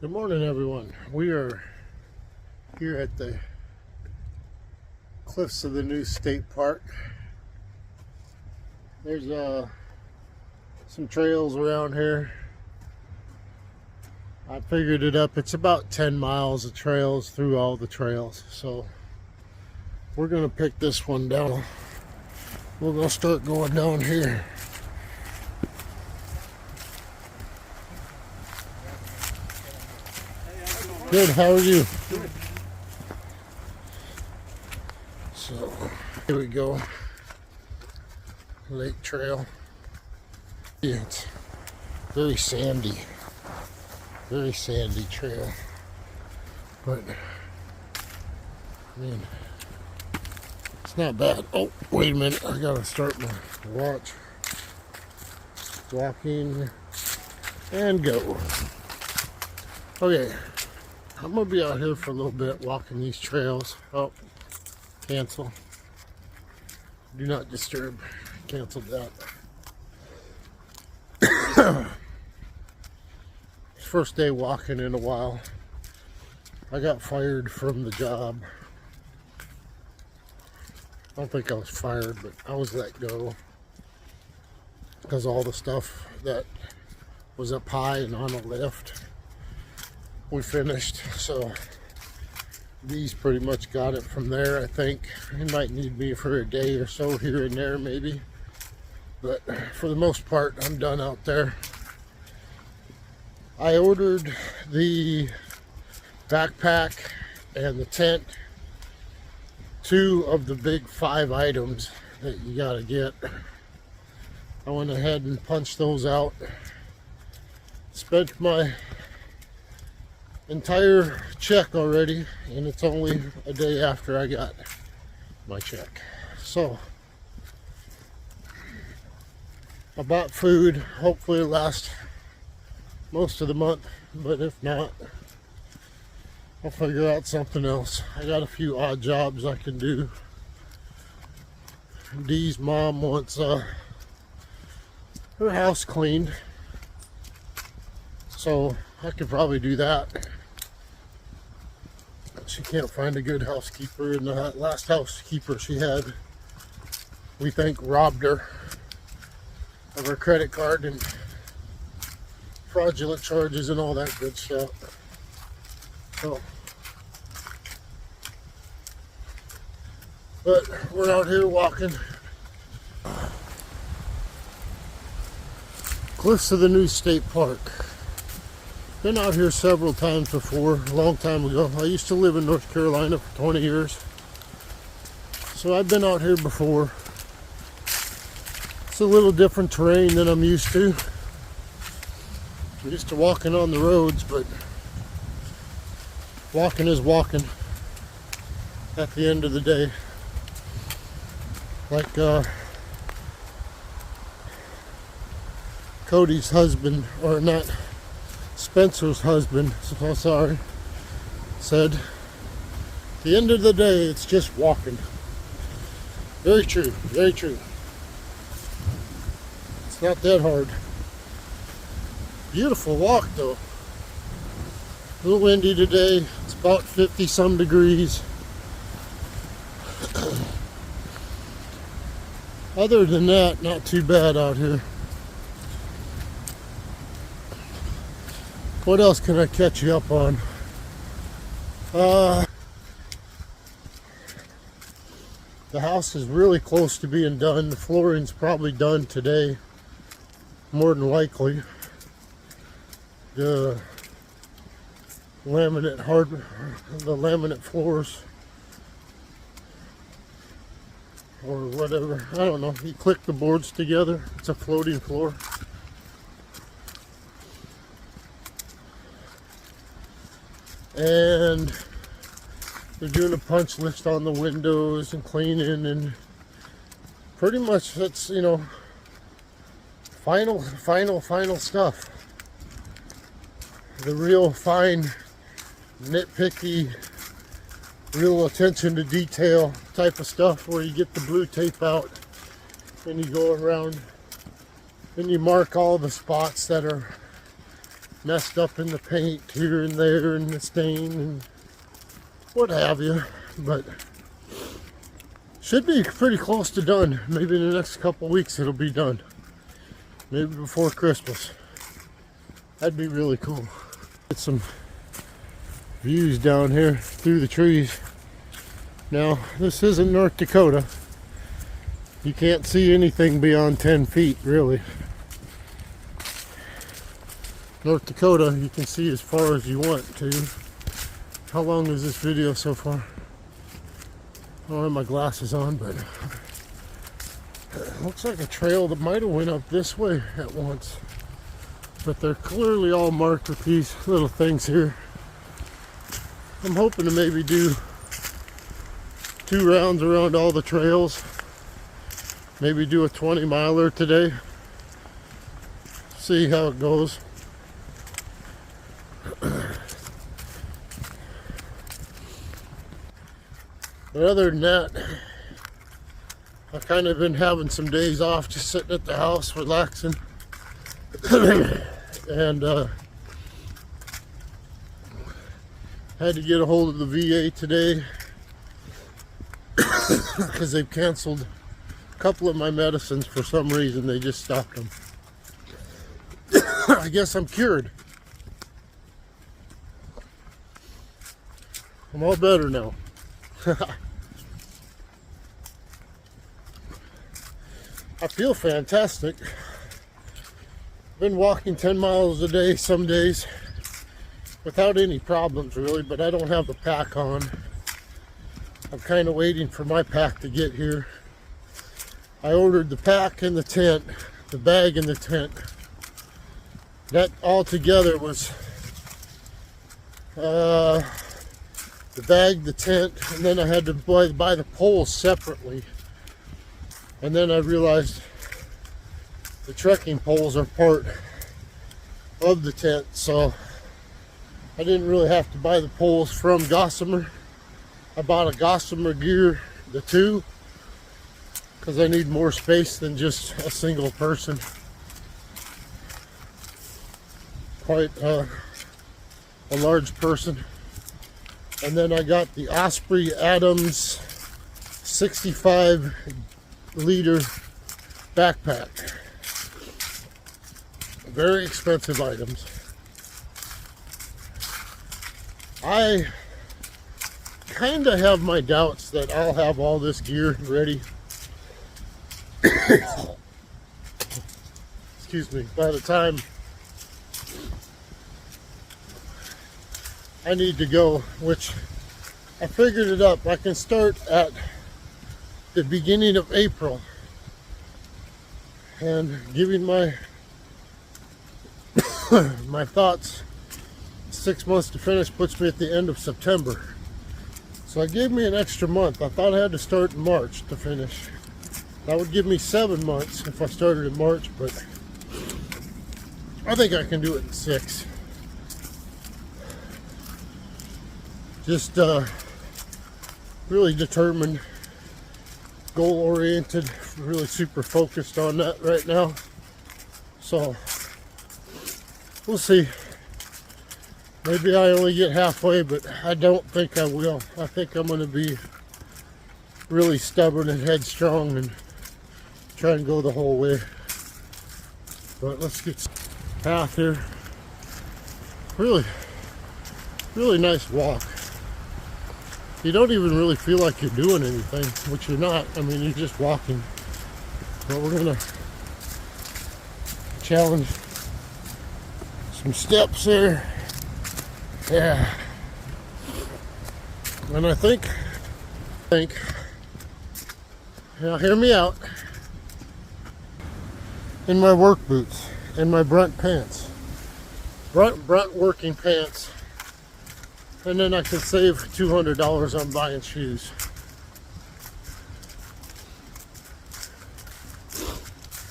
Good morning, everyone. We are here at the cliffs of the NEUSE State Park. There's some trails around here. I figured it up. It's about 10 miles of trails through all the trails. So we're going to pick this one down. We're going to start going down here. Good, how are you? Good. So, here we go. Lake Trail. Yeah, it's very sandy trail. But, I mean, it's not bad. Oh, wait a minute. I gotta start my watch. Walking and go. Okay. I'm going to be out here for a little bit walking these trails. Oh, cancel. Do not disturb. Canceled that. First day walking in a while. I got fired from the job. I don't think I was fired, but I was let go. Because all the stuff that was up high and on a lift, we finished, so these pretty much got it from there. I think it might need me for a day or so here and there maybe, but for the most part I'm done out there. I ordered the backpack and the tent, 2 of the big 5 items that you gotta get. I went ahead and punched those out, spent my entire check already, and it's only a day after I got my check. So I bought food. Hopefully it'll last most of the month, but if not, I'll figure out something else. I got a few odd jobs I can do. Dee's mom wants her house cleaned, so I could probably do that. She can't find a good housekeeper, and the last housekeeper she had, we think, robbed her of her credit card and fraudulent charges and all that good stuff. So, but we're out here walking cliffs of the NEUSE State Park. Been out here several times before, a long time ago. I used to live in North Carolina for 20 years. So I've been out here before. It's a little different terrain than I'm used to. I'm used to walking on the roads, but walking is walking at the end of the day. Like Cody's husband, or not, Spencer's husband, so sorry, said, at the end of the day, it's just walking. Very true, very true. It's not that hard. Beautiful walk though. A little windy today. It's about 50 some degrees. Other than that, not too bad out here. What else can I catch you up on? The house is really close to being done. The flooring's probably done today, more than likely. The laminate floors, or whatever. I don't know. You click the boards together. It's a floating floor. And they're doing a punch list on the windows and cleaning, and pretty much that's, you know, final stuff. The real fine, nitpicky, real attention to detail type of stuff, where you get the blue tape out and you go around and you mark all the spots that are messed up in the paint here and there and the stain and what have you, but should be pretty close to done. Maybe in the next couple weeks it'll be done. Maybe before Christmas. That'd be really cool. Get some views down here through the trees. Now, this isn't North Dakota. You can't see anything beyond 10 feet, really. North Dakota, you can see as far as you want to. How long is this video so far? I don't have my glasses on, but it looks like a trail that might have went up this way at once. But they're clearly all marked with these little things here. I'm hoping to maybe do 2 rounds around all the trails. Maybe do a 20-miler today. See how it goes. But other than that, I've kind of been having some days off, just sitting at the house, relaxing. And had to get a hold of the VA today because they've canceled a couple of my medicines for some reason. They just stopped them. I guess I'm cured. I'm all better now. I feel fantastic. Been walking 10 miles a day some days without any problems really, but I don't have the pack on. I'm kind of waiting for my pack to get here. I ordered the pack and the tent, the bag and the tent. That all together was the bag, the tent, and then I had to buy the poles separately. And then I realized the trekking poles are part of the tent, so I didn't really have to buy the poles from Gossamer. I bought a Gossamer Gear, the 2, because I need more space than just a single person. Quite a large person. And then I got the Osprey Adams 65-liter backpack. Very expensive items. I kind of have my doubts that I'll have all this gear ready. Excuse me. By the time I need to go, which I figured it up. I can start at the beginning of April, and giving my my thoughts, 6 months to finish puts me at the end of September. So it gave me an extra month. I thought I had to start in March to finish. That would give me 7 months if I started in March, but I think I can do it in 6. Just really determined, goal-oriented, really super focused on that right now. So we'll see. Maybe I only get halfway, but I don't think I will. I think I'm going to be really stubborn and headstrong and try and go the whole way. But let's get path here. Really nice walk. You don't even really feel like you're doing anything, which you're not. I mean, you're just walking. But we're gonna challenge some steps there. Yeah. And I think, now hear me out, in my work boots, in my Brunt pants, Brunt working pants, and then I can save $200 on buying shoes.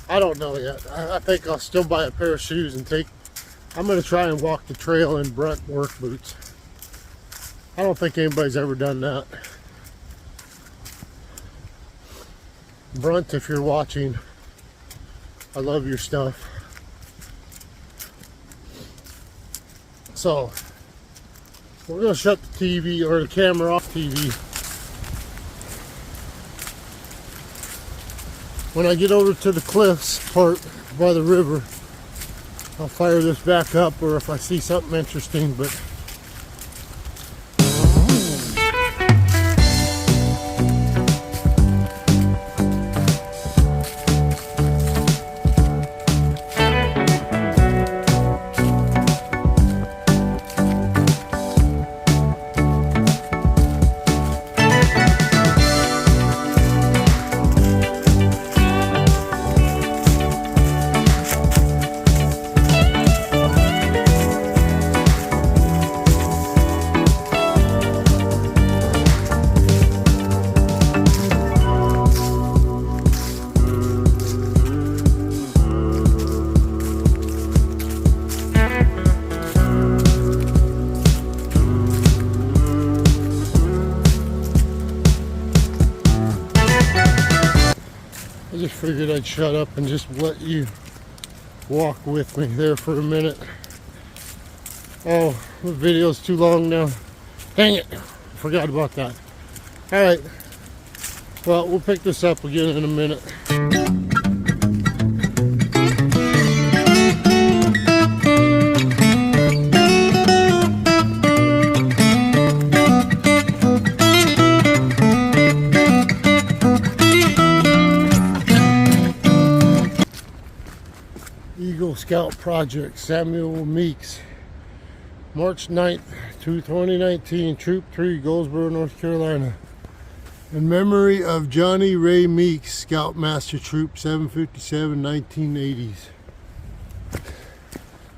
I don't know yet. I think I'll still buy a pair of shoes and I'm going to try and walk the trail in Brunt work boots. I don't think anybody's ever done that. Brunt, if you're watching, I love your stuff. So we're gonna shut the TV or the camera off TV. When I get over to the cliffs part by the river, I'll fire this back up, or if I see something interesting. But I just figured I'd shut up and just let you walk with me there for a minute. Oh, the video's too long now. Dang it, forgot about that. Alright, well, we'll pick this up again in a minute. Eagle Scout Project, Samuel Meeks, March 9th, 2019, Troop 3, Goldsboro, North Carolina. In memory of Johnny Ray Meeks, Scoutmaster Troop 757, 1980s.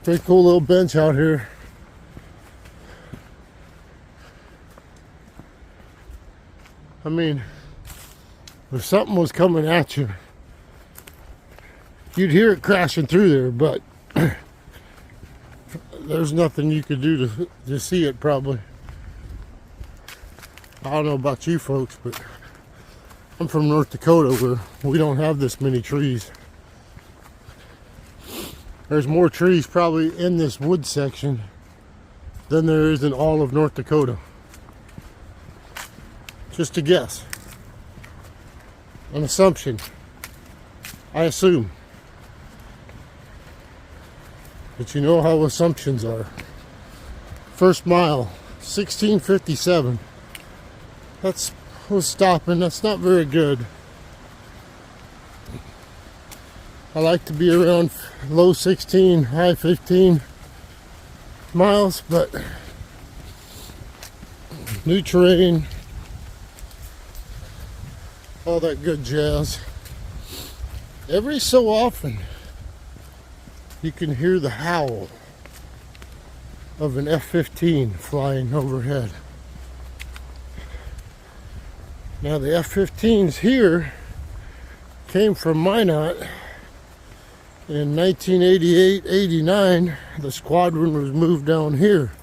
Pretty cool little bench out here. I mean, if something was coming at you, you'd hear it crashing through there, but there's nothing you could do to see it, probably. I don't know about you folks, but I'm from North Dakota, where we don't have this many trees. There's more trees probably in this wood section than there is in all of North Dakota. Just a guess. An assumption. I assume. But you know how assumptions are. First mile, 16:57. That's was stopping. That's not very good. I like to be around low 16, high 15 miles, but new terrain, all that good jazz. Every so often, you can hear the howl of an F-15 flying overhead. Now the F-15s here came from Minot in 1988-89. The squadron was moved down here.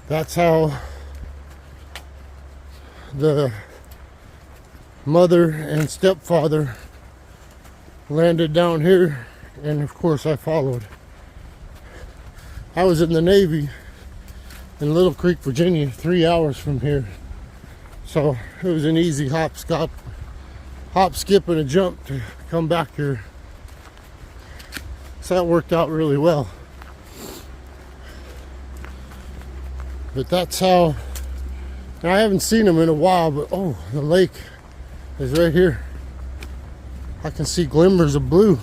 That's how the mother and stepfather landed down here, and of course I followed. I was in the Navy in Little Creek, Virginia, 3 hours from here. So it was an easy hop, skip, and a jump to come back here. So that worked out really well. But that's how, and I haven't seen them in a while, but oh, the lake is right here. I can see glimmers of blue.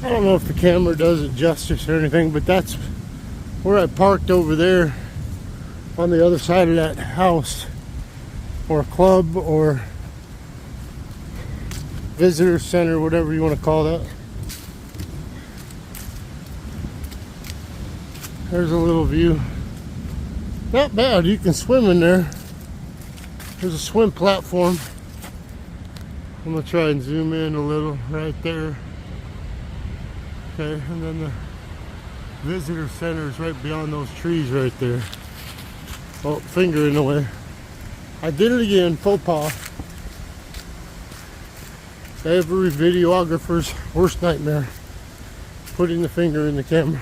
I don't know if the camera does it justice or anything, but that's where I parked over there on the other side of that house, or club, or visitor center, whatever you want to call that. There's a little view. Not bad. You can swim in there. There's a swim platform. I'm gonna try and zoom in a little right there. Okay, and then the visitor center is right beyond those trees right there. Oh, finger in the way. I did it again, faux pas. Every videographer's worst nightmare. Putting the finger in the camera.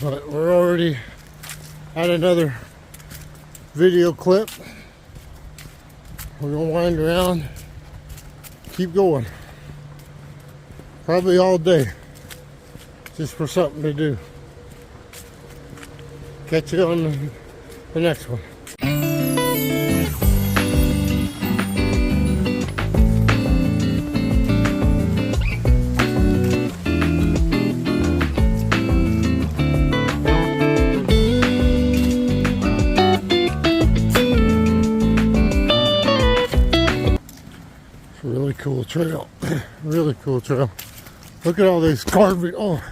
But we're already at another video clip. We're gonna wind around, keep going. Probably all day, just for something to do. Catch you on the next one. Really cool trail. Really cool trail. Look at all these carving. Oh,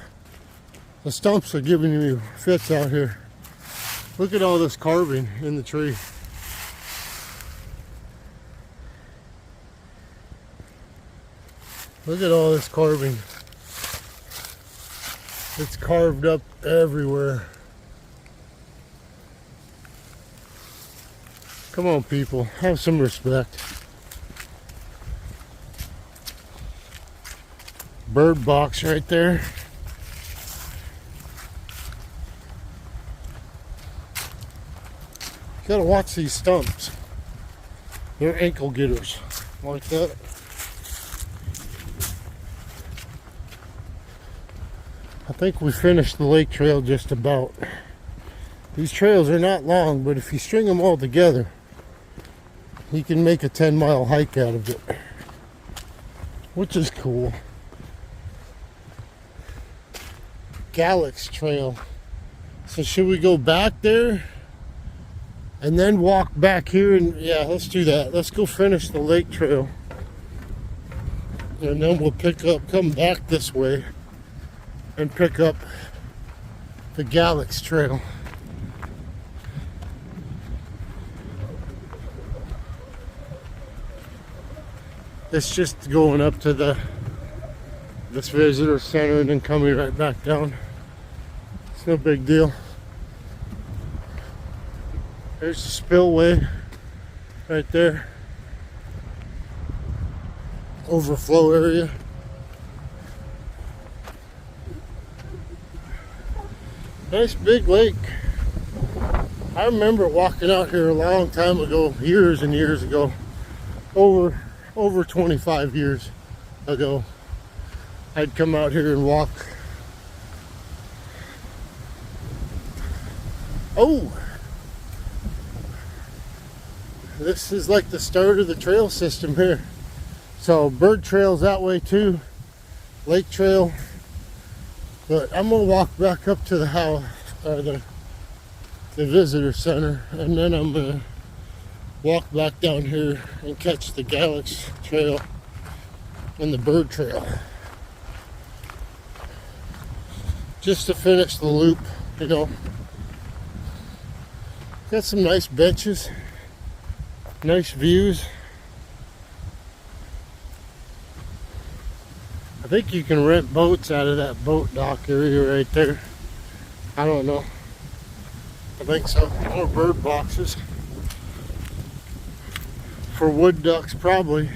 the stumps are giving me fits out here. Look at all this carving in the tree. Look at all this carving. It's carved up everywhere. Come on, people, have some respect. Bird box right there. Gotta watch these stumps. They're ankle getters like that. I think we finished the lake trail just about. These trails are not long, but if you string them all together, you can make a 10-mile hike out of it, which is cool. Galax Trail. So should we go back there and then walk back here? And yeah, let's do that. Let's go finish the lake trail, and then we'll come back this way and pick up the Galax Trail. It's just going up to this visitor center and then coming right back down. It's no big deal. There's the spillway right there. Overflow area. Nice big lake. I remember walking out here a long time ago, years and years ago, over 25 years ago. I'd come out here and walk. Oh, this is like the start of the trail system here. So bird trails that way too, lake trail. But I'm gonna walk back up to the house, or the visitor center, and then I'm gonna walk back down here and catch the Galax Trail and the bird trail. Just to finish the loop, you know. Got some nice benches, nice views. I think you can rent boats out of that boat dock area right there. I don't know. I think so. More bird boxes. For wood ducks, probably.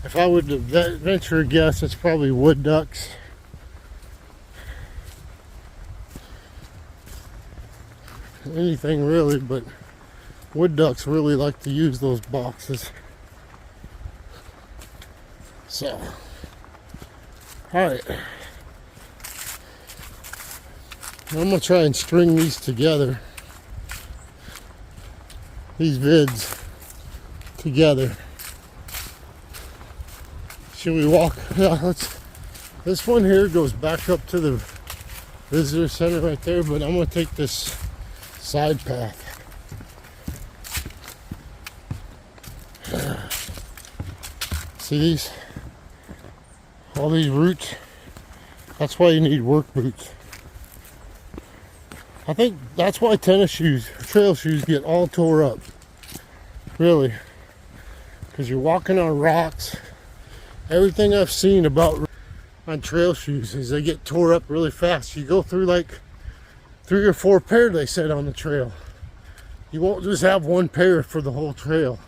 If I would venture a guess, it's probably wood ducks. Anything really, but wood ducks really like to use those boxes. So, alright. I'm gonna try and string these together, these vids together. Should we walk? Yeah, let's. This one here goes back up to the visitor center right there, but I'm gonna take this side path. See these? All these roots. That's why you need work boots. I think that's why tennis shoes, trail shoes get all tore up. Really. Because you're walking on rocks. Everything I've seen about on trail shoes is they get tore up really fast. You go through like 3 or 4 pair, they said, on the trail. You won't just have one pair for the whole trail.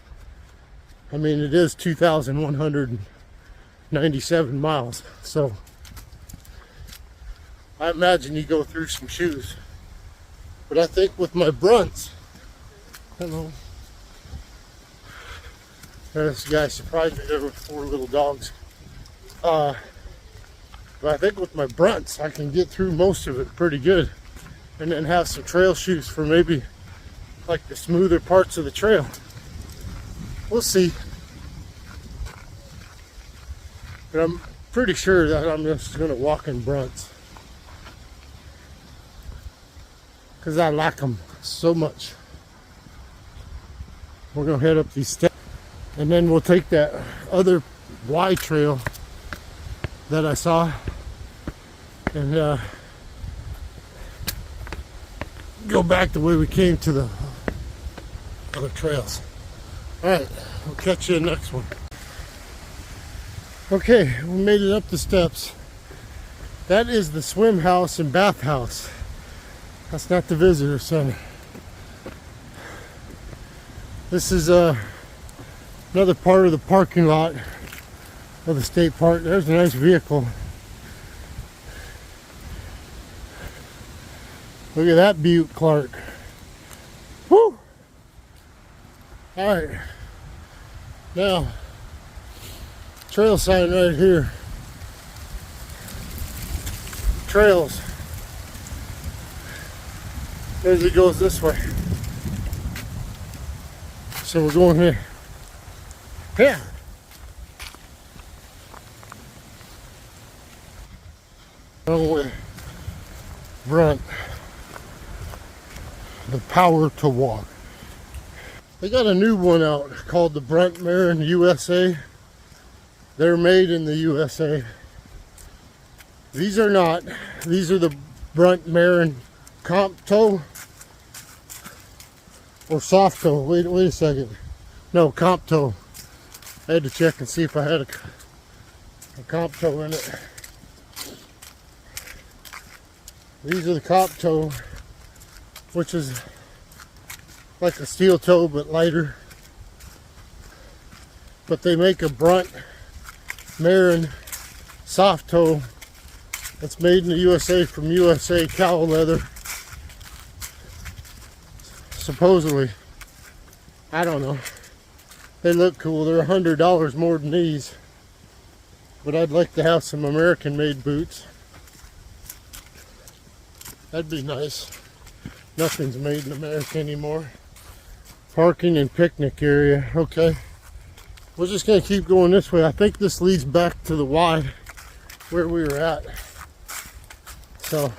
I mean, it is 2,197 miles. So I imagine you go through some shoes. But I think with my Brunts, hello. This guy surprised me there with 4 little dogs. But I think with my Brunts, I can get through most of it pretty good. And then have some trail shoes for maybe like the smoother parts of the trail. We'll see. But I'm pretty sure that I'm just going to walk in Brunts. Because I like them so much. We're going to head up these steps. And then we'll take that other Y trail that I saw. And go back the way we came to the other trails. Alright, we'll catch you in the next one. Okay, we made it up the steps. That is the swim house and bath house. That's not the visitor center. This is another part of the parking lot of the state park. There's a nice vehicle. Look at that Butte, Clark. Woo! Alright. Now, trail sign right here. Trails. As it goes this way. So we're going here. Yeah. Going with Brunt. The power to walk. They got a new one out called the Brunt Marin USA. They're made in the USA. These are not. These are the Brunt Marin comp toe or soft toe. Wait a second. No, comp toe. I had to check and see if I had a comp toe in it. These are the comp toe, which is like a steel toe but lighter. But they make a Brunt Marin soft toe that's made in the USA from USA cow leather. Supposedly. I don't know. They look cool. They're $100 more than these. But I'd like to have some American made boots. That'd be nice. Nothing's made in America anymore. Parking and picnic area. Okay. We're just going to keep going this way. I think this leads back to the Y where we were at. So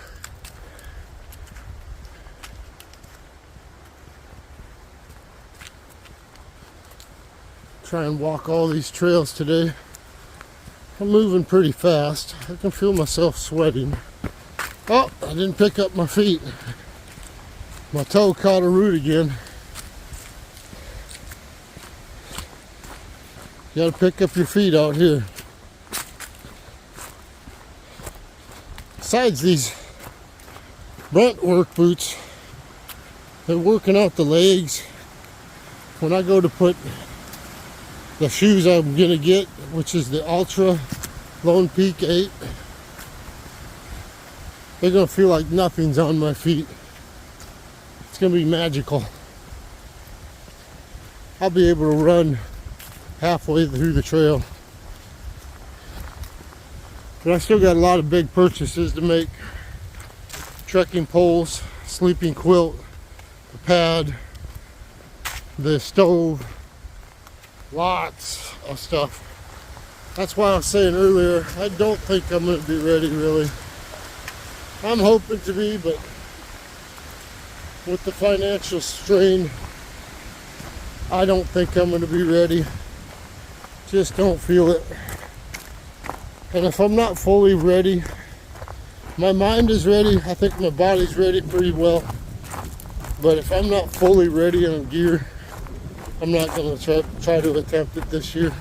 try and walk all these trails today. I'm moving pretty fast. I can feel myself sweating. Oh, I didn't pick up my feet. My toe caught a root again. You gotta pick up your feet out here. Besides these Brunt work boots, they're working out the legs. When I go to put the shoes I'm gonna get, which is the Ultra Lone Peak 8, they're gonna feel like nothing's on my feet. It's gonna be magical. I'll be able to run halfway through the trail. But I still got a lot of big purchases to make. Trekking poles, sleeping quilt, the pad, the stove, lots of stuff. That's why I was saying earlier, I don't think I'm going to be ready really. I'm hoping to be, but with the financial strain, I don't think I'm going to be ready Just don't feel it. And if I'm not fully ready, my mind is ready. I think my body's ready pretty well. But if I'm not fully ready on gear, I'm not going to try to attempt it this year.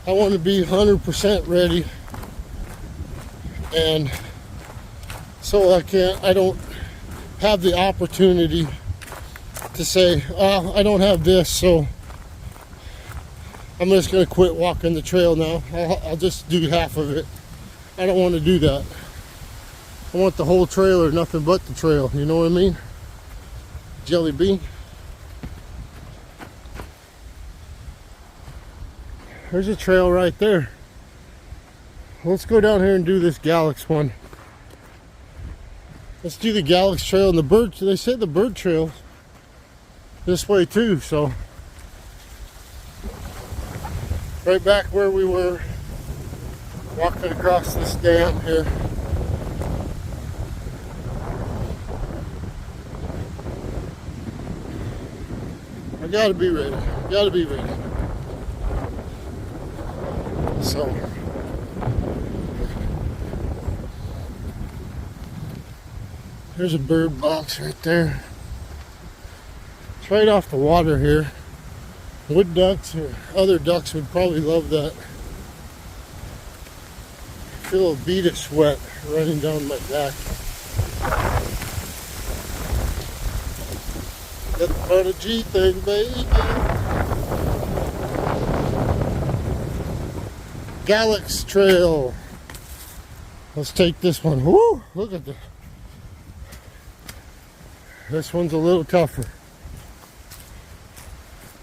I want to be 100% ready, and so I don't have the opportunity to say, oh, I don't have this, so I'm just going to quit walking the trail now. I'll just do half of it. I don't want to do that. I want the whole trail or nothing but the trail. You know what I mean? Jelly bean. There's a trail right there. Let's go down here and do this Galax one. Let's do the Galax trail and the bird. They said the bird trail this way too, so right back where we were walking across this dam here. I gotta be ready. Gotta be ready. So there's a bird box right there. It's right off the water here. Wood ducks or other ducks would probably love that. I feel a bead of sweat running down my back. Got the Prada G thing, baby. Galax Trail. Let's take this one. Woo! Look at this. This one's a little tougher.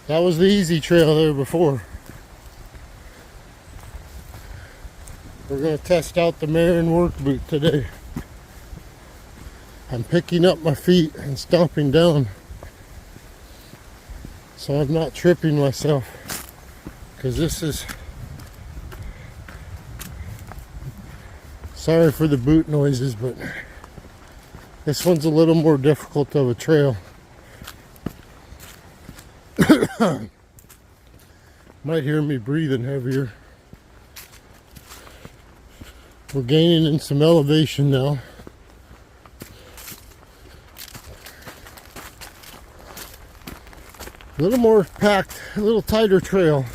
That was the easy trail there before. We're going to test out the Marin work boot today. I'm picking up my feet and stomping down so I'm not tripping myself, because this is, sorry for the boot noises, but this one's a little more difficult of a trail. Might hear me breathing heavier. We're gaining in some elevation now. A little more packed, a little tighter trail.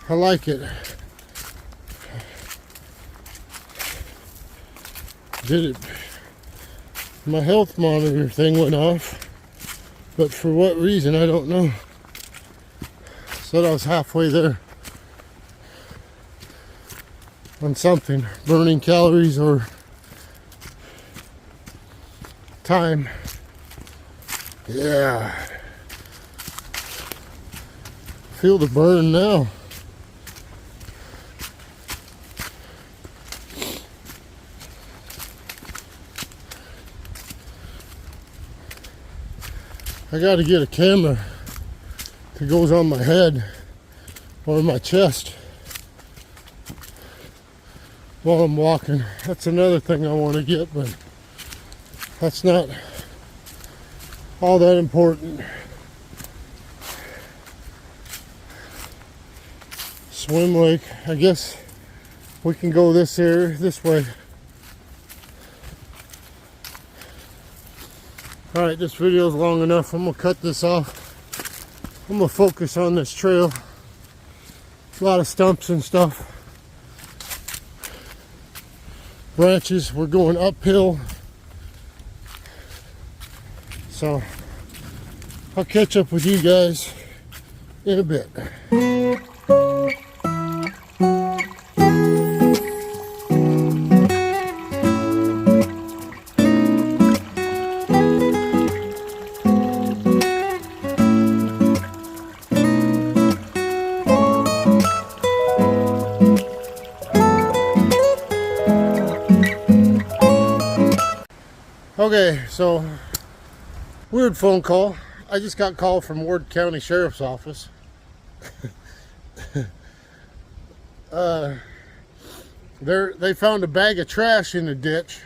I like it. Did it? My health monitor thing went off, but for what reason I don't know. Said I was halfway there on something, burning calories or time. Yeah, feel the burn now. I got to get a camera that goes on my head or my chest while I'm walking. That's another thing I want to get, but that's not all that important. Swim lake. I guess we can go this way. Alright, this video is long enough. I'm going to cut this off. I'm going to focus on this trail. A lot of stumps and stuff. Branches. We're going uphill. So, I'll catch up with you guys in a bit. Okay, so weird phone call. I just got called from Ward County Sheriff's Office. They found a bag of trash in the ditch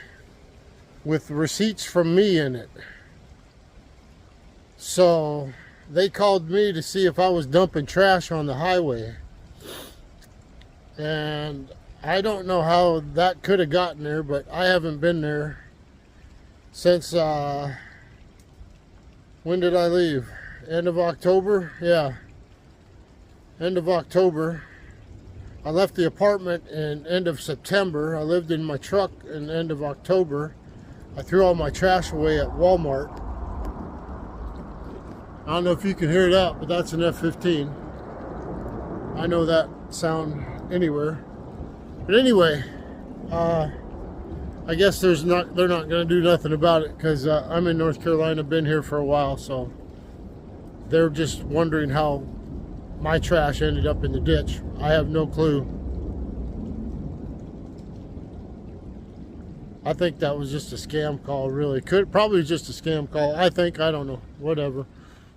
with receipts from me in it. So they called me to see if I was dumping trash on the highway. And I don't know how that could have gotten there, but I haven't been there since, when did I leave? End of October? Yeah. End of October. I left the apartment in end of September. I lived in my truck in end of October. I threw all my trash away at Walmart. I don't know if you can hear that, but that's an F-15. I know that sound anywhere. But anyway, I guess they're not going to do nothing about it, because I'm in North Carolina, been here for a while, so they're just wondering how my trash ended up in the ditch. I have no clue. I think that was just a scam call, really. Probably just a scam call. I don't know, whatever.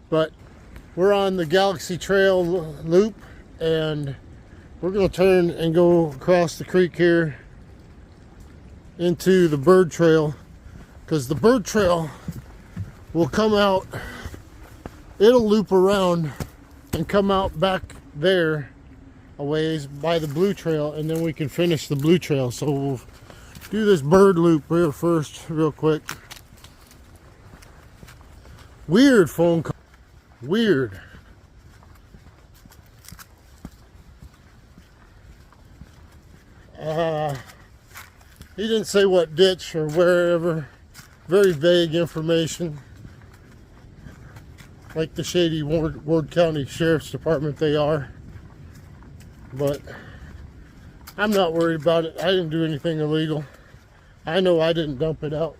But we're on the Galaxy Trail loop, and we're going to turn and go across the creek here into the bird trail, because the bird trail will come out, it'll loop around and come out back there a ways by the blue trail, and then we can finish the blue trail. So we'll do this bird loop here first, real quick. Weird phone call. Weird. He didn't say what ditch or wherever. Very vague information. Like the shady Ward County Sheriff's Department they are. But I'm not worried about it. I didn't do anything illegal. I know I didn't dump it out.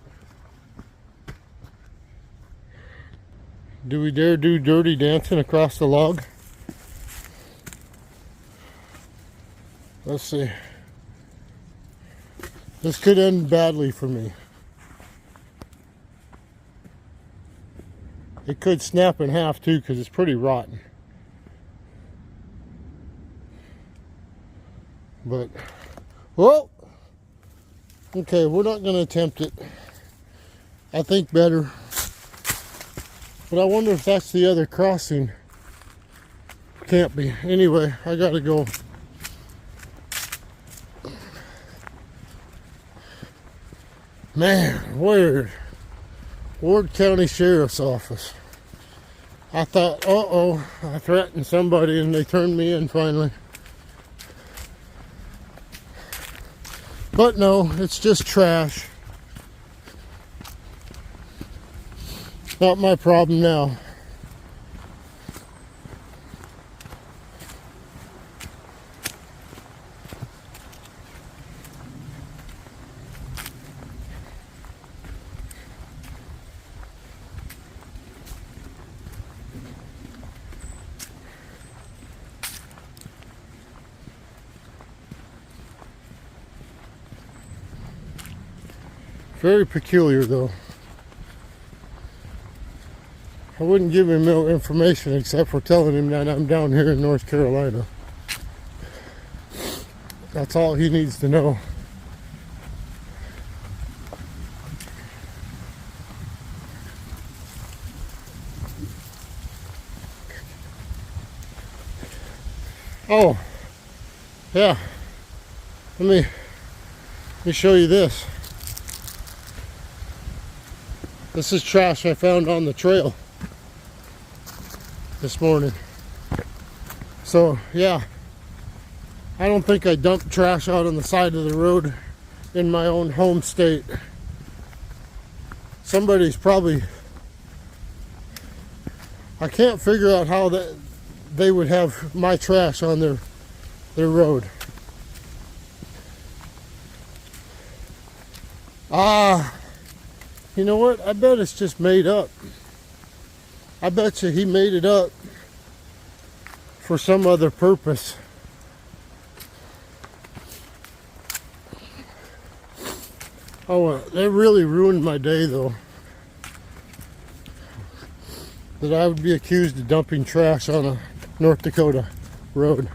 Do we dare do dirty dancing across the log? Let's see. This could end badly for me. It could snap in half too, because it's pretty rotten. But, whoa! Okay, we're not going to attempt it. I think better. But I wonder if that's the other crossing. Can't be. Anyway, I gotta go. Man, weird. Ward County Sheriff's Office. I thought, uh-oh, I threatened somebody and they turned me in finally. But no, it's just trash. Not my problem now. Very peculiar though. I wouldn't give him no information except for telling him that I'm down here in North Carolina. That's all he needs to know. Oh, yeah. Let me show you this. This is trash I found on the trail this morning. So yeah, I don't think I dumped trash out on the side of the road in my own home state. Somebody's probably, I can't figure out how that they would have my trash on their road. You know what? I bet it's just made up. I bet you he made it up for some other purpose. Oh, they really ruined my day though. That I would be accused of dumping trash on a North Dakota road.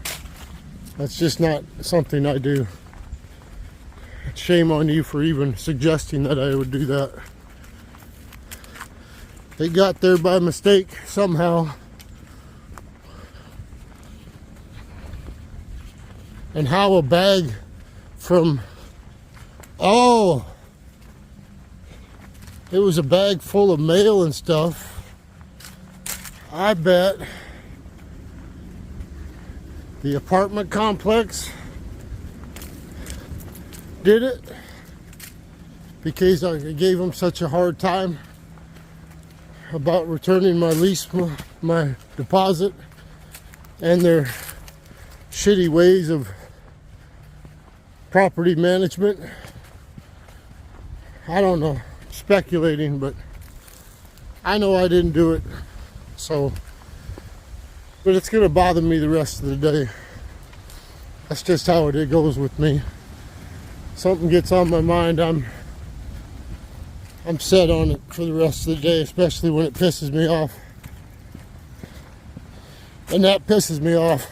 That's just not something I do. Shame on you for even suggesting that I would do that. They got there by mistake somehow. and how a bag from, oh, it was a bag full of mail and stuff. I bet the apartment complex did it because I gave them such a hard time about returning my lease, my deposit, and their shitty ways of property management. I don't know, speculating, but I know I didn't do it. So, but it's gonna bother me the rest of the day. That's just how it goes with me. Something gets on my mind, I'm set on it for the rest of the day, especially when it pisses me off. And that pisses me off.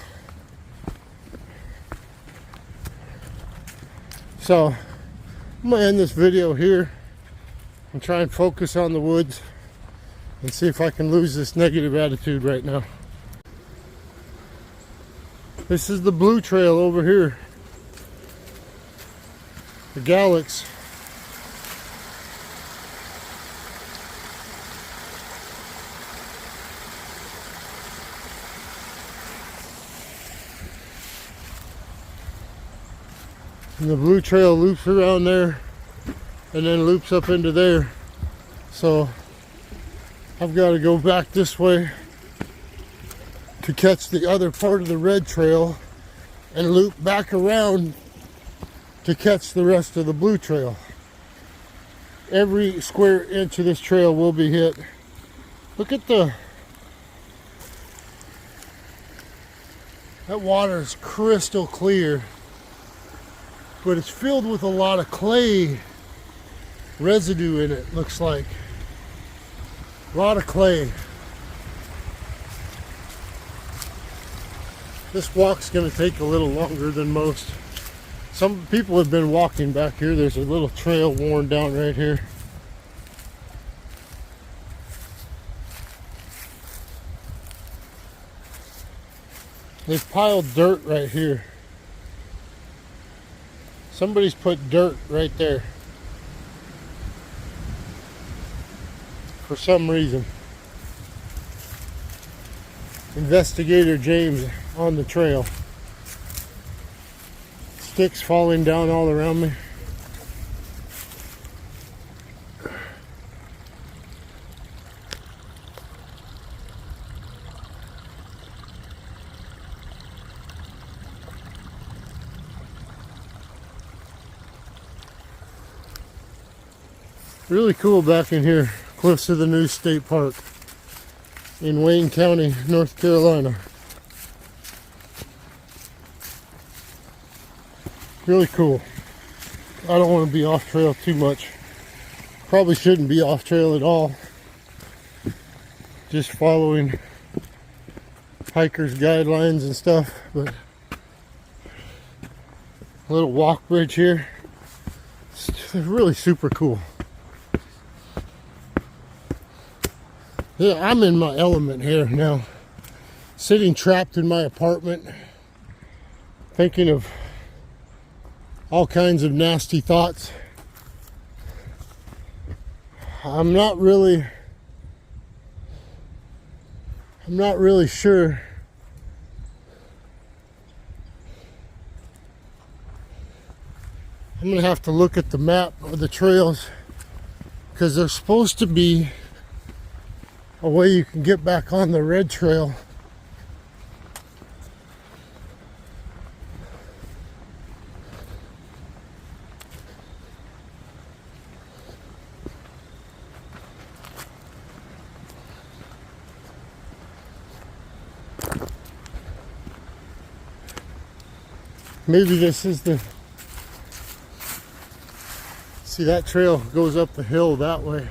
So I'm gonna end this video here and try and focus on the woods and see if I can lose this negative attitude right now. This is the blue trail over here, the Galax. And the blue trail loops around there and then loops up into there. So I've got to go back this way to catch the other part of the red trail and loop back around to catch the rest of the blue trail. Every square inch of this trail will be hit. Look at that water is crystal clear, but it's filled with a lot of clay residue in it, looks like. A lot of clay. This walk's gonna take a little longer than most. Some people have been walking back here. There's a little trail worn down right here. They've piled dirt right here. Somebody's put dirt right there for some reason. Investigator James on the trail. Sticks falling down all around me. Really cool back in here, close to the NEUSE State Park in Wayne County, North Carolina. Really cool. I don't want to be off trail too much. Probably shouldn't be off trail at all. Just following hikers' guidelines and stuff, but a little walk bridge here. It's really super cool. Yeah, I'm in my element here now. Sitting trapped in my apartment, thinking of all kinds of nasty thoughts. I'm not really sure I'm gonna have to look at the map of the trails, because there's supposed to be a way you can get back on the red trail. Maybe this is the... See, that trail goes up the hill that way.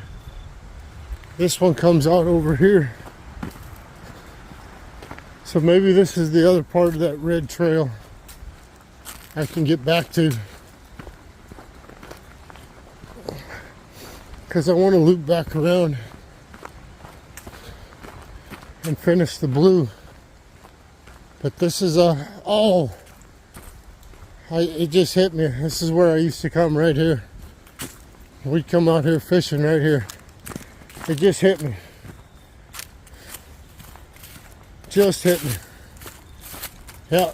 This one comes out over here. So maybe this is the other part of that red trail I can get back to. Because I want to loop back around and finish the blue. But this is a... Oh! It just hit me. This is where I used to come, right here. We'd come out here fishing right here. It just hit me. Just hit me. Yeah.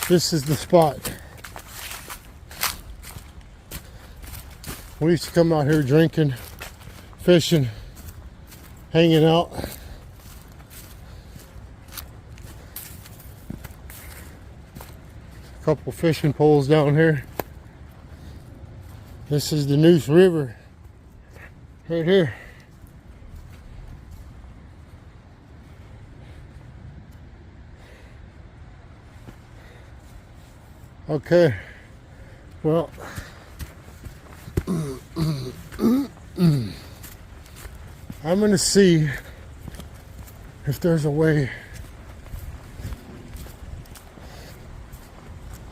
This is the spot. We used to come out here drinking, fishing, hanging out. A couple fishing poles down here. This is the NEUSE River. Right here. Okay. Well, I'm gonna see if there's a way.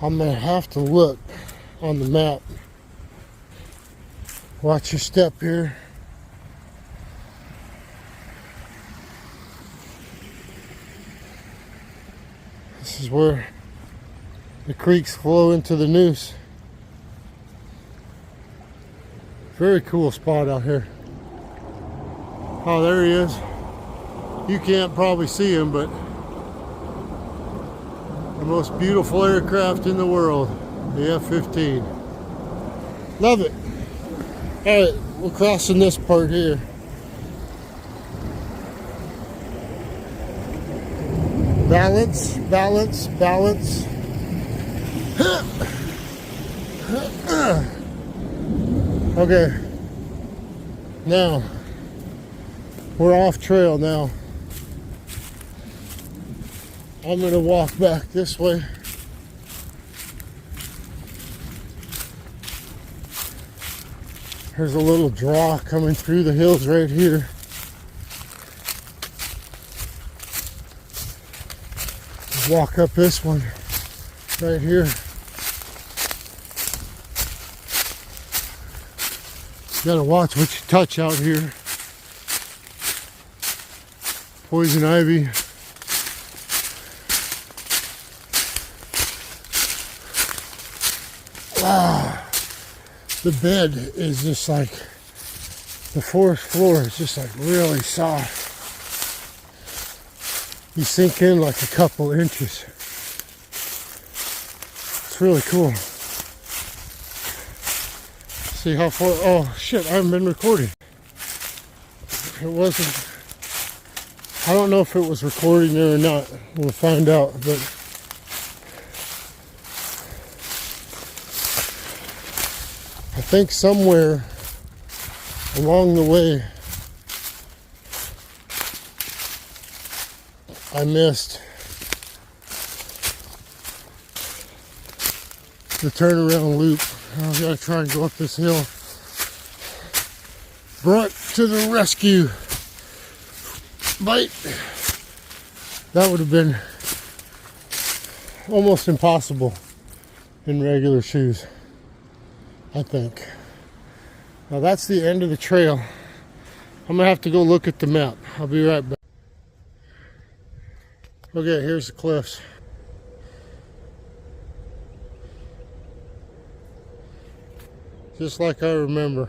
I'm gonna have to look on the map. Watch your step here. This is where the creeks flow into the NEUSE. Very cool spot out here. Oh, there he is. You can't probably see him, but the most beautiful aircraft in the world, the F-15. Love it. All right, we're crossing this part here. Balance, balance, balance. Okay, now we're off trail now. I'm gonna walk back this way. There's a little draw coming through the hills right here. Walk up this one right here. You gotta watch what you touch out here. Poison ivy. Wow. The bed is just like, the forest floor is just like really soft. You sink in like a couple inches. It's really cool. See how far, oh shit, I haven't been recording. It wasn't, I don't know if it was recording there or not. We'll find out, but I think somewhere along the way I missed the turnaround loop. I've got to try and go up this hill. Brought to the rescue. Bite. That would have been almost impossible in regular shoes, I think. Now that's the end of the trail. I'm gonna have to go look at the map. I'll be right back. Okay, here's the cliffs. Just like I remember.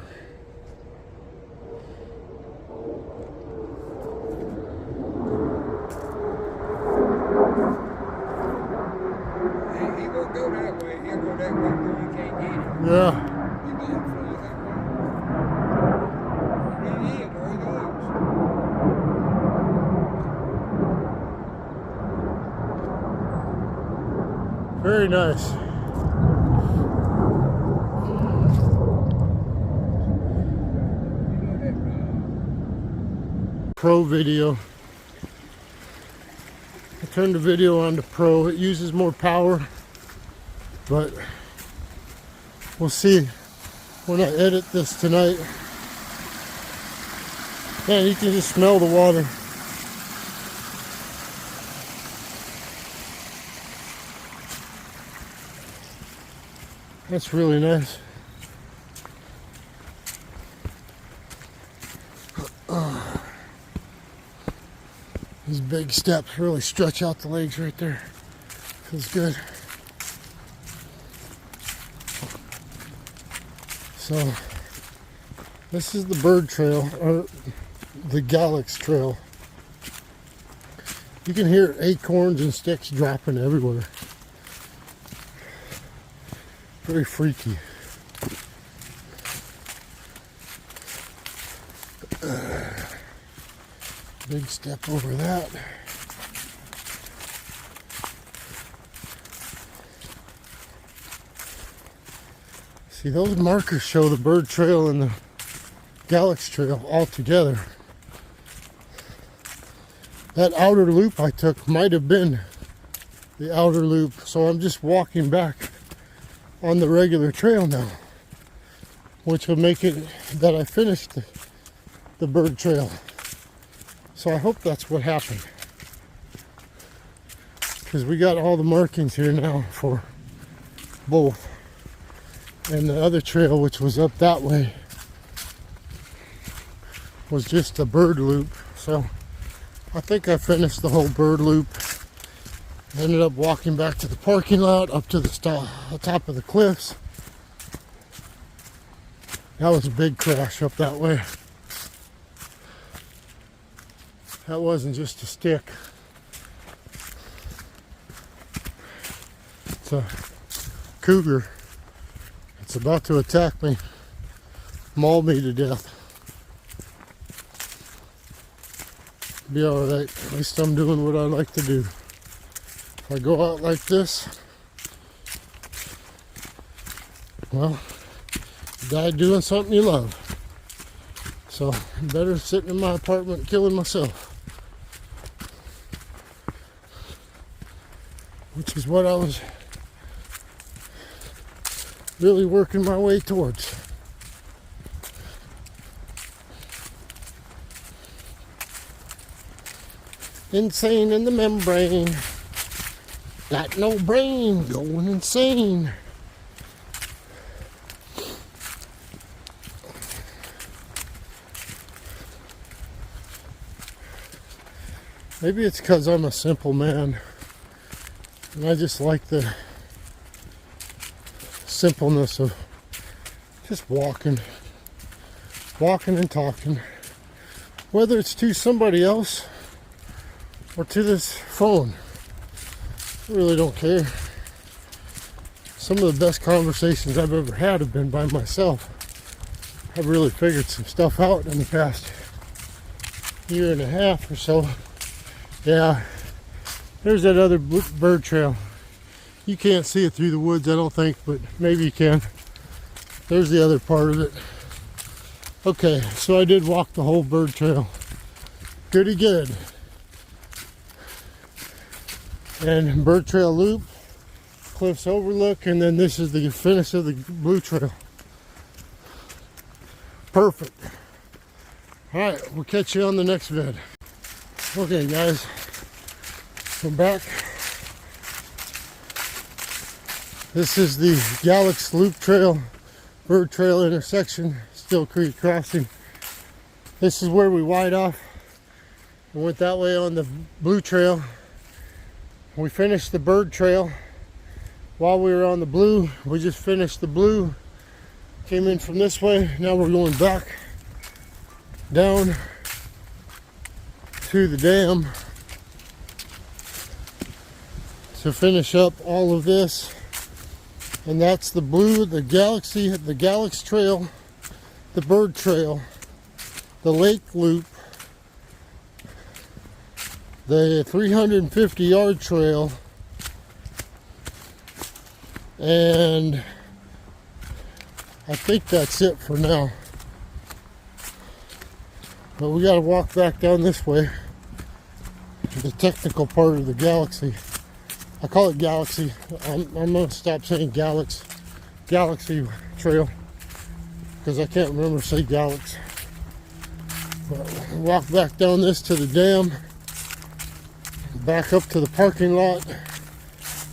He won't go that way. He'll go that way where you can't get him. Yeah. He didn't fly that way. He is where he goes. Very nice. Pro video. I turned the video on to Pro. It uses more power, but we'll see when I edit this tonight. Man, you can just smell the water. That's really nice. These big steps really stretch out the legs right there. Feels good. So this is the bird trail, or the Galax trail. You can hear acorns and sticks dropping everywhere. Very freaky. Big step over that. See, those markers show the bird trail and the Galax trail all together. That outer loop I took might have been the outer loop, so I'm just walking back on the regular trail now, which will make it that I finished the bird trail. So I hope that's what happened, because we got all the markings here now for both. And the other trail, which was up that way, was just a bird loop. So I think I finished the whole bird loop. Ended up walking back to the parking lot, up to the top of the cliffs. That was a big crash up that way. That wasn't just a stick. It's a cougar. It's about to attack me, maul me to death. Be alright, at least I'm doing what I like to do. If I go out like this, well, you die doing something you love. So I'm better sitting in my apartment killing myself. Which is what I was really working my way towards. Insane in the membrane. Got no brain, going insane. Maybe it's because I'm a simple man and I just like the simpleness of just walking and talking, whether it's to somebody else or to this phone. I really don't care. Some of the best conversations I've ever had have been by myself. I've really figured some stuff out in the past year and a half or so. Yeah, there's that other bird trail. You can't see it through the woods, I don't think, but maybe you can. There's the other part of it. Okay, so I did walk the whole bird trail. Pretty good. And bird trail loop, cliffs overlook, and then this is the finish of the blue trail. Perfect. All right, we'll catch you on the next vid. Okay, guys, we're back. This is the Galax Loop Trail, Bird Trail intersection, Still Creek Crossing. This is where we wired off and went that way on the blue trail. We finished the bird trail while we were on the blue. We just finished the blue, came in from this way. Now we're going back down to the dam to finish up all of this. And that's the blue, the Galax Trail, the bird trail, the lake loop, the 350-yard trail, and I think that's it for now. But we got to walk back down this way, the technical part of the Galaxy. I call it Galaxy. I'm going to stop saying Galaxy Trail because I can't remember to say Galax. But walk back down this to the dam, back up to the parking lot,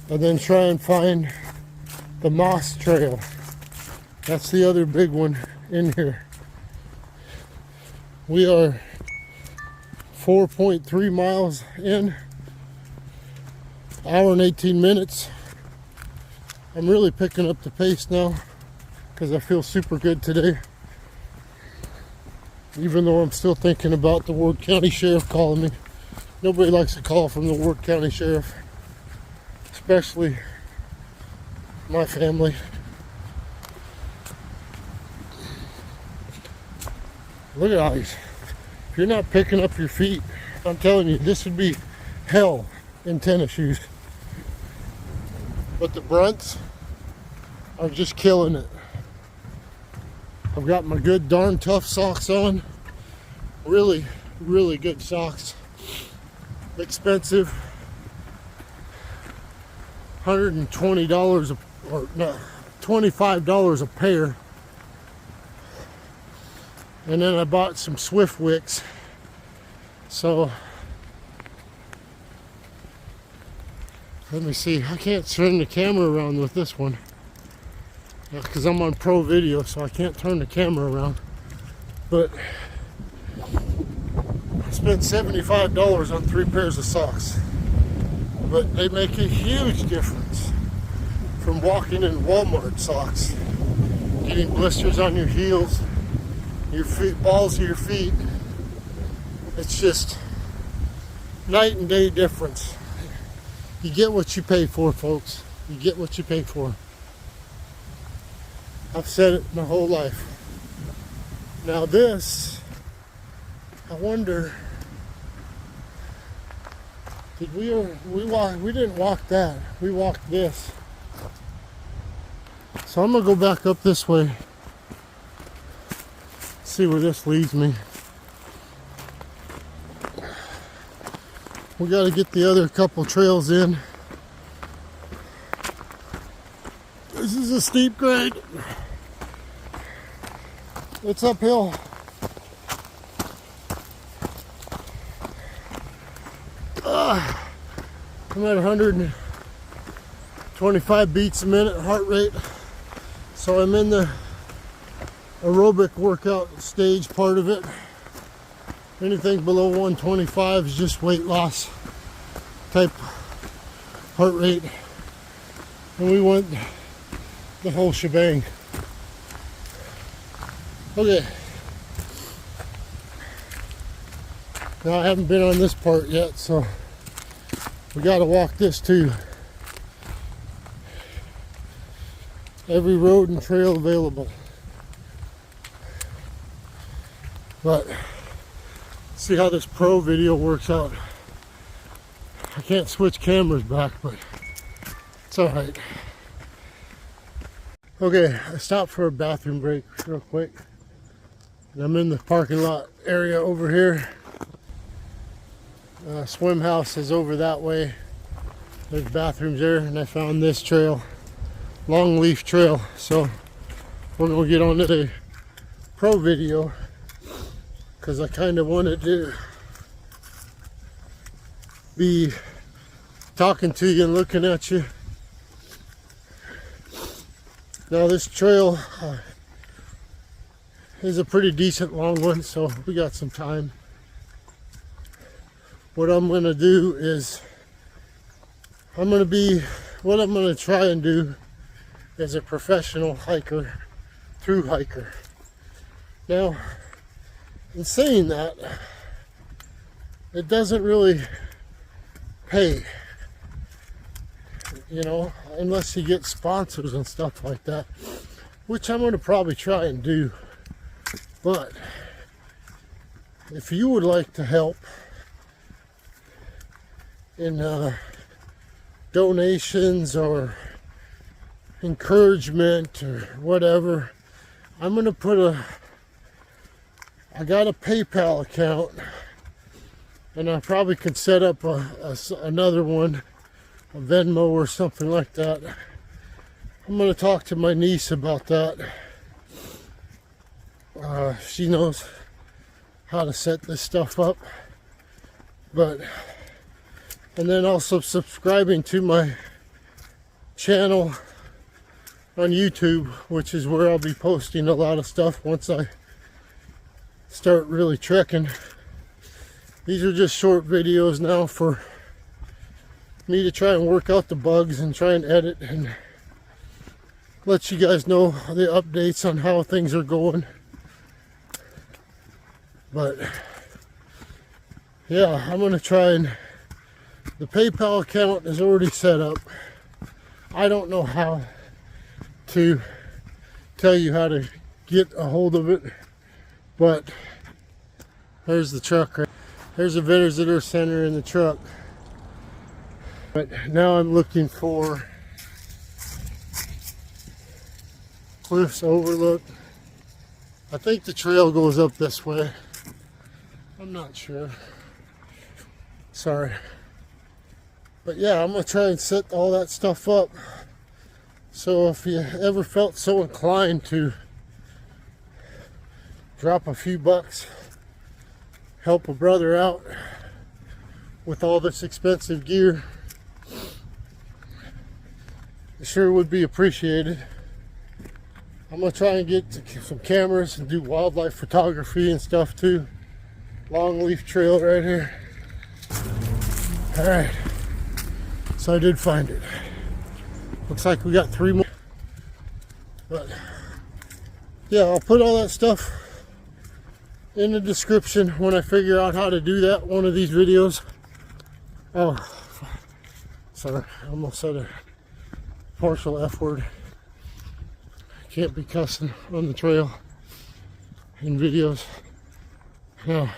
and then try and find the Moss Trail. That's the other big one in here. We are 4.3 miles in, hour and 18 minutes. I'm really picking up the pace now. because I feel super good today. Even though I'm still thinking about the Ward County Sheriff calling me. Nobody likes a call from the Ward County Sheriff, especially my family. Look at all these. If you're not picking up your feet, I'm telling you, this would be hell in tennis shoes. But the Brunts are just killing it. I've got my good darn tough socks on. Really, really good socks. Expensive. $120 or no, $25 a pair. And then I bought some Swift Wicks. So let me see. I can't turn the camera around with this one because I'm on pro video, so I can't turn the camera around. But I spent $75 on 3 pairs of socks. But they make a huge difference from walking in Walmart socks, getting blisters on your heels, your feet, balls of your feet. It's just night and day difference. You get what you pay for, folks. You get what you pay for. I've said it my whole life. Now this, I wonder, did we didn't walk that. We walked this. So I'm gonna go back up this way. See where this leads me. We got to get the other couple trails in. This is a steep grade. It's uphill. I'm at 125 beats a minute heart rate. So I'm in the aerobic workout stage part of it. Anything below 125 is just weight loss type heart rate. And we went the whole shebang. Okay. Now I haven't been on this part yet, so we got to walk this too. Every road and trail available. But see how this pro video works out. I can't switch cameras back, but it's all right. Okay, I stopped for a bathroom break real quick. And I'm in the parking lot area over here. Swim house is over that way. There's bathrooms there, and I found this trail, Longleaf Trail. So we're gonna get on to the pro video because I kind of wanted to be talking to you and looking at you. Now this trail is a pretty decent long one, so we got some time. What I'm going to do is what I'm going to try and do as a professional hiker, through hiker. Now, in saying that, it doesn't really pay, you know, unless you get sponsors and stuff like that, which I'm going to probably try and do. But if you would like to help in donations or encouragement or whatever, I'm going to put I got a PayPal account, and I probably could set up another one, a Venmo or something like that. I'm going to talk to my niece about that. She knows how to set this stuff up. And then also subscribing to my channel on YouTube, which is where I'll be posting a lot of stuff once I start really trekking. These are just short videos now for me to try and work out the bugs and try and edit and let you guys know the updates on how things are going. But yeah, I'm gonna try, and the PayPal account is already set up. I don't know how to tell you how to get a hold of it, but there's the truck right. There's a visitor center in the truck. But now I'm looking for Cliffs Overlook. I think the trail goes up this way. I'm not sure. Sorry. But yeah, I'm gonna try and set all that stuff up. So if you ever felt so inclined to drop a few bucks, help a brother out with all this expensive gear, it sure would be appreciated. I'm gonna try and get some cameras and do wildlife photography and stuff too. Longleaf Trail right here. All right, so I did find it. Looks like we got 3 more. But yeah, I'll put all that stuff in the description when I figure out how to do that one of these videos. Oh, sorry, I almost said a partial F word. Can't be cussing on the trail in videos. Now,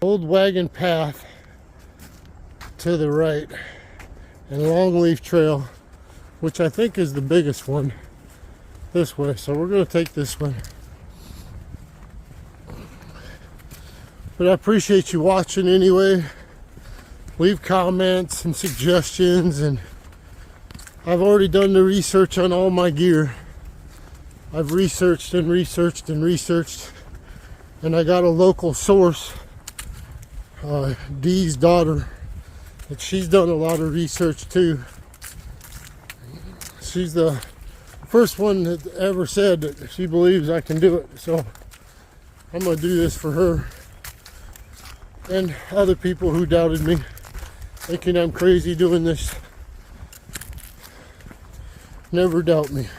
old wagon path to the right and Longleaf Trail, which I think is the biggest one, this way. So we're going to take this one. But I appreciate you watching anyway. Leave comments and suggestions, and I've already done the research on all my gear. I've researched and researched and researched, and I got a local source, Dee's daughter, and she's done a lot of research too. She's the first one that ever said that she believes I can do it, so I'm gonna do this for her and other people who doubted me, thinking I'm crazy doing this. Never doubt me.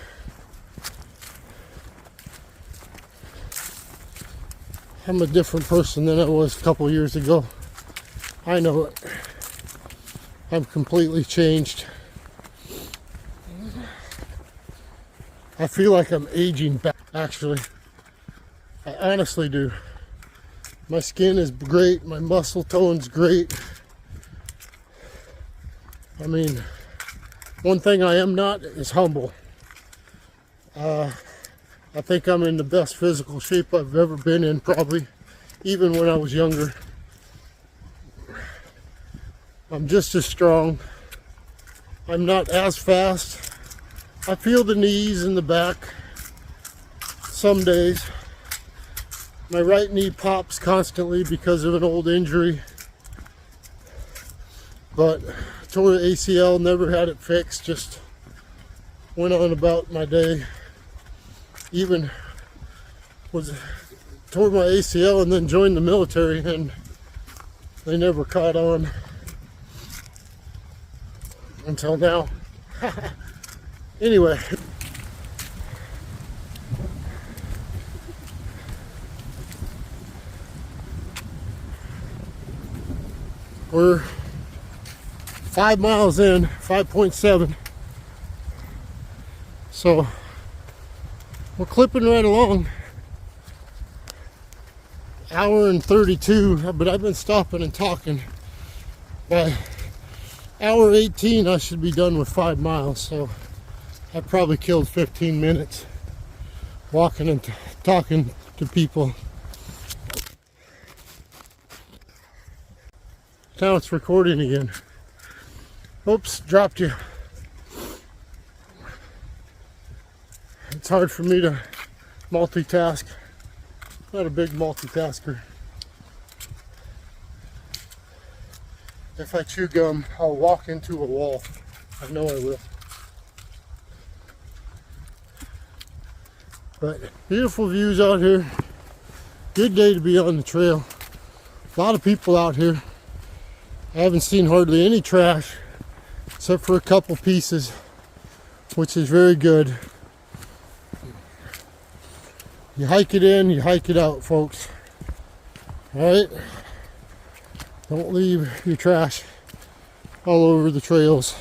I'm a different person than I was a couple years ago. I know it. I'm completely changed. I feel like I'm aging back, actually. I honestly do. My skin is great. My muscle tone's great. I mean, one thing I am not is humble. I think I'm in the best physical shape I've ever been in, probably, even when I was younger. I'm just as strong. I'm not as fast. I feel the knees and the back some days. My right knee pops constantly because of an old injury. But tore the ACL, never had it fixed, just went on about my day. Even tore my ACL and then joined the military, and they never caught on until now. Anyway, we're 5 miles in, 5.7. So we're clipping right along. Hour and 32, but I've been stopping and talking. By hour 18, I should be done with 5 miles. So I probably killed 15 minutes walking and talking to people. Now it's recording again. Oops, dropped you. It's hard for me to multitask. Not a big multitasker. If I chew gum, I'll walk into a wall. I know I will. But beautiful views out here. Good day to be on the trail. A lot of people out here. I haven't seen hardly any trash except for a couple pieces which is very good. You hike it in, you hike it out, folks. Alright? Don't leave your trash all over the trails.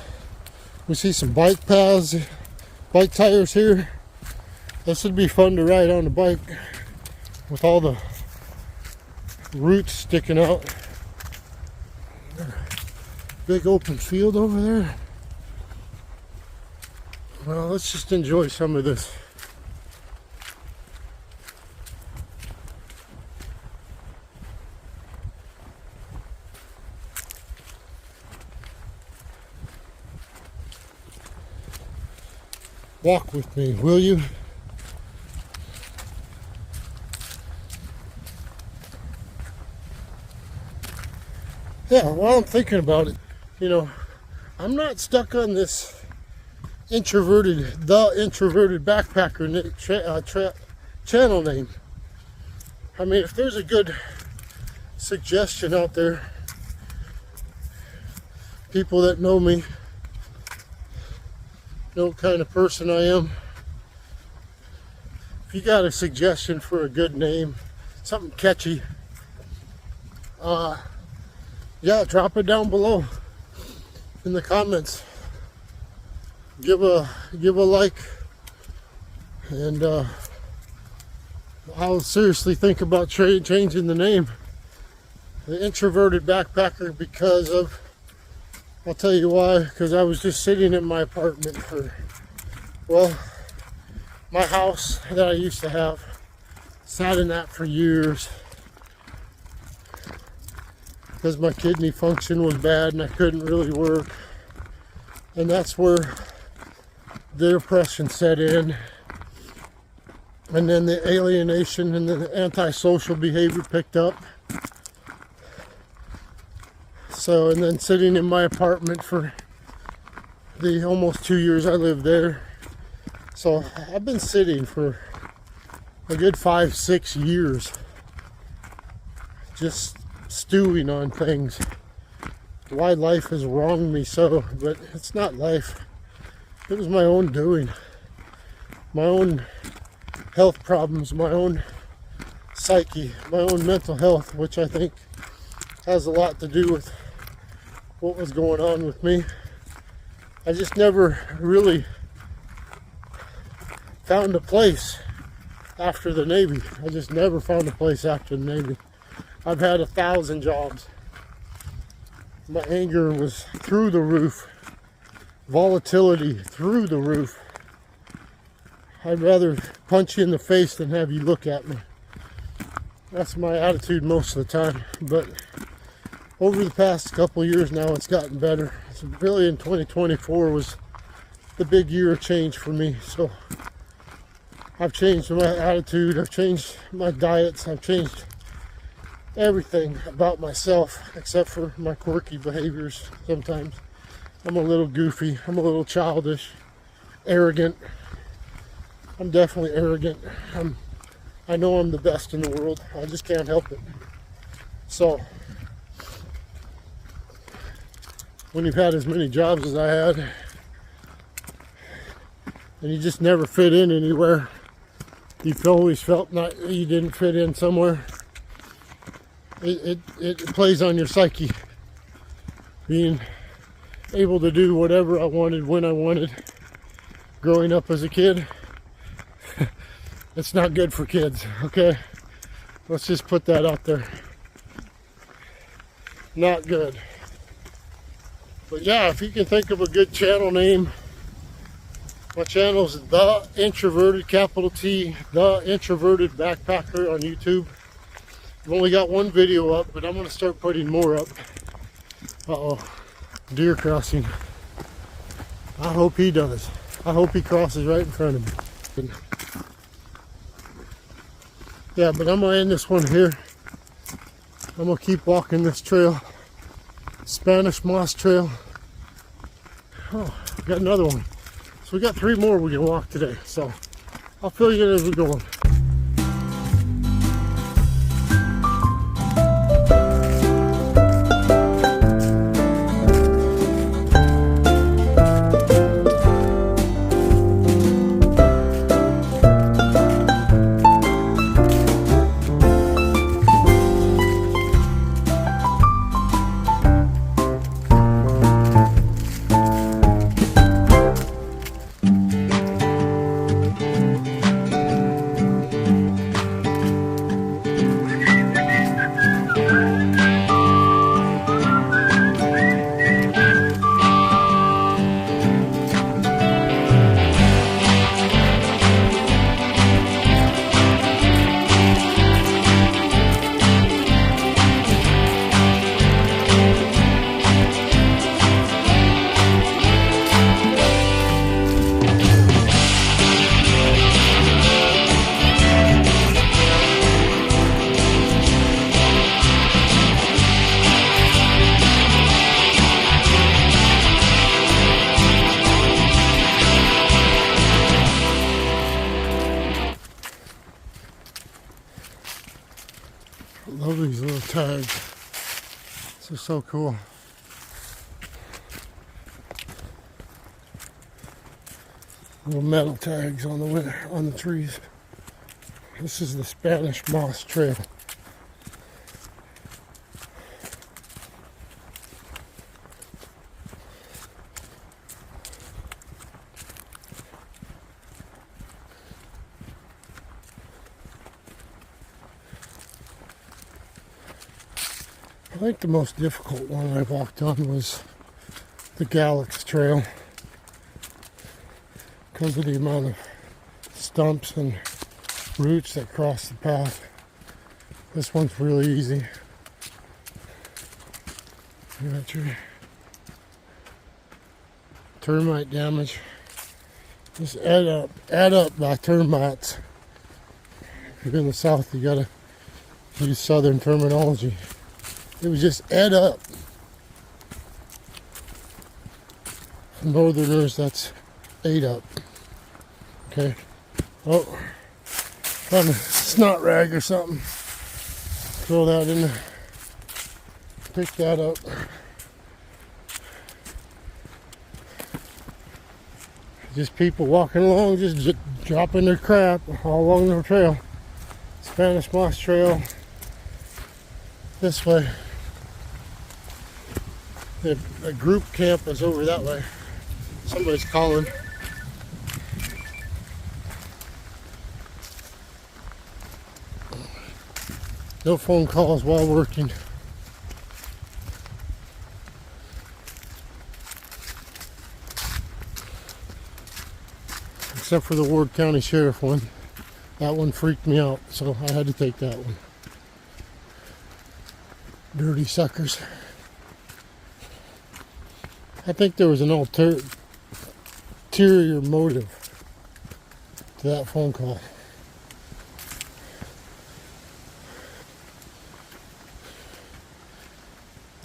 We see some bike paths, bike tires here. This would be fun to ride on the bike with all the roots sticking out. Big open field over there. Well, let's just enjoy some of this. Walk with me, will you? Yeah, while I'm thinking about it, you know, I'm not stuck on this the introverted backpacker channel name. I mean, if there's a good suggestion out there, people that know me, know what kind of person I am, if you got a suggestion for a good name, something catchy, yeah, drop it down below in the comments. Give a like, and I'll seriously think about changing the name, the introverted backpacker, because of, I'll tell you why, because I was just sitting in my apartment for, well, my house that I used to have, sat in that for years because my kidney function was bad and I couldn't really work, and that's where the depression set in, and then the alienation and the antisocial behavior picked up. So, and then sitting in my apartment for the almost 2 years I lived there. So I've been sitting for a good 5-6 years, just stewing on things. Why life has wronged me so, but it's not life. It was my own doing. My own health problems, my own psyche, my own mental health, which I think has a lot to do with what was going on with me. I just never really found a place after the Navy. I just never found a place after the Navy. I've had 1,000 jobs. My anger was through the roof. Volatility through the roof. I'd rather punch you in the face than have you look at me. That's my attitude most of the time. But over the past couple years now, it's gotten better. So really in 2024 was the big year of change for me. So I've changed my attitude, I've changed my diets, I've changed everything about myself except for my quirky behaviors sometimes. I'm a little goofy, I'm a little childish, arrogant. I'm definitely arrogant. I know I'm the best in the world. I just can't help it. So, when you've had as many jobs as I had, and you just never fit in anywhere, you've always felt you didn't fit in somewhere. It plays on your psyche. Being able to do whatever I wanted when I wanted growing up as a kid, it's not good for kids, okay? Let's just put that out there. Not good. But yeah, if you can think of a good channel name, my channel is The Introverted, capital T, The Introverted Backpacker on YouTube. I've only got one video up, but I'm going to start putting more up. Uh-oh, deer crossing. I hope he does. I hope he crosses right in front of me. Yeah, but I'm going to end this one here. I'm going to keep walking this trail. Spanish Moss Trail. Oh, got another one. So we got 3 more we can walk today. So I'll fill you in as we go on. Love these little tags. This is so cool. Little metal tags on the trees. This is the Spanish Moss Trail. I think the most difficult one I walked on was the CLIFFS Trail because of the amount of stumps and roots that cross the path. This one's really easy. Termite damage. Just add up by termites. If you're in the south, you gotta use southern terminology. It was just add up. For northerners, that's 8 up. Okay. Oh, found a snot rag or something. Throw that in there. Pick that up. Just people walking along, just dropping their crap all along the trail. Spanish Moss Trail. This way. The group camp is over that way. Somebody's calling. No phone calls while working. Except for the Ward County Sheriff one. That one freaked me out, so I had to take that one. Dirty suckers. I think there was an ulterior motive to that phone call.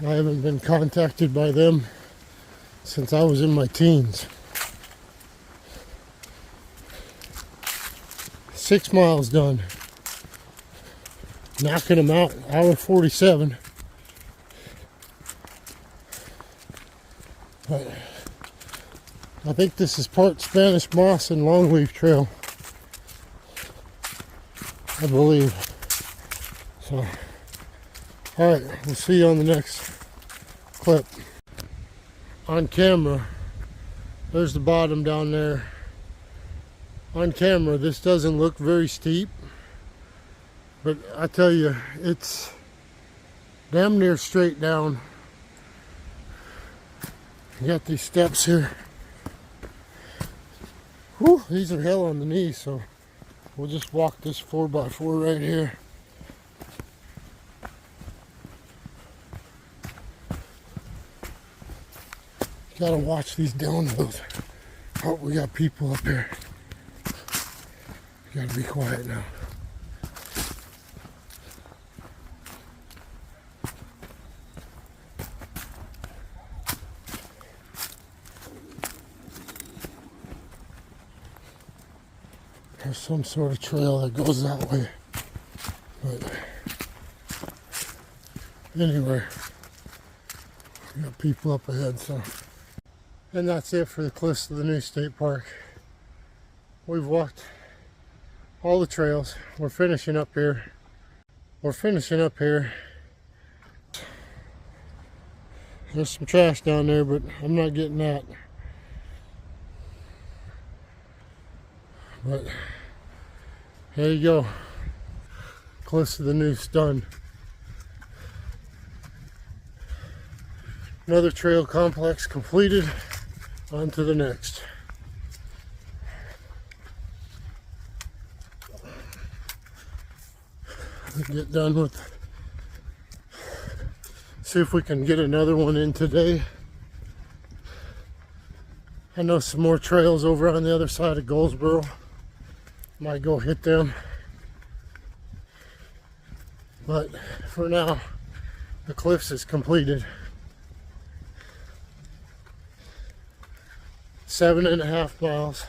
I haven't been contacted by them since I was in my teens. 6 miles done. Knocking them out, hour 47. But I think this is part Spanish Moss and Longleaf Trail. I believe. So, alright, we'll see you on the next clip. On camera, there's the bottom down there. On camera, this doesn't look very steep. But I tell you, it's damn near straight down. You got these steps here. Whew, these are hell on the knees, so we'll just walk this 4x4 right here. Gotta watch these downhills. Oh, we got people up here. You gotta be quiet now. There's some sort of trail that goes that way. But anyway, we got people up ahead, so. And that's it for the cliffs of the NEUSE State Park. We've walked all the trails. We're finishing up here. There's some trash down there, but I'm not getting that. But there you go. Cliffs of the NEUSE done. Another trail complex completed. On to the next. Get done with. See if we can get another one in today. I know some more trails over on the other side of Goldsboro. Might go hit them. But for now, the cliffs is completed. 7.5 miles.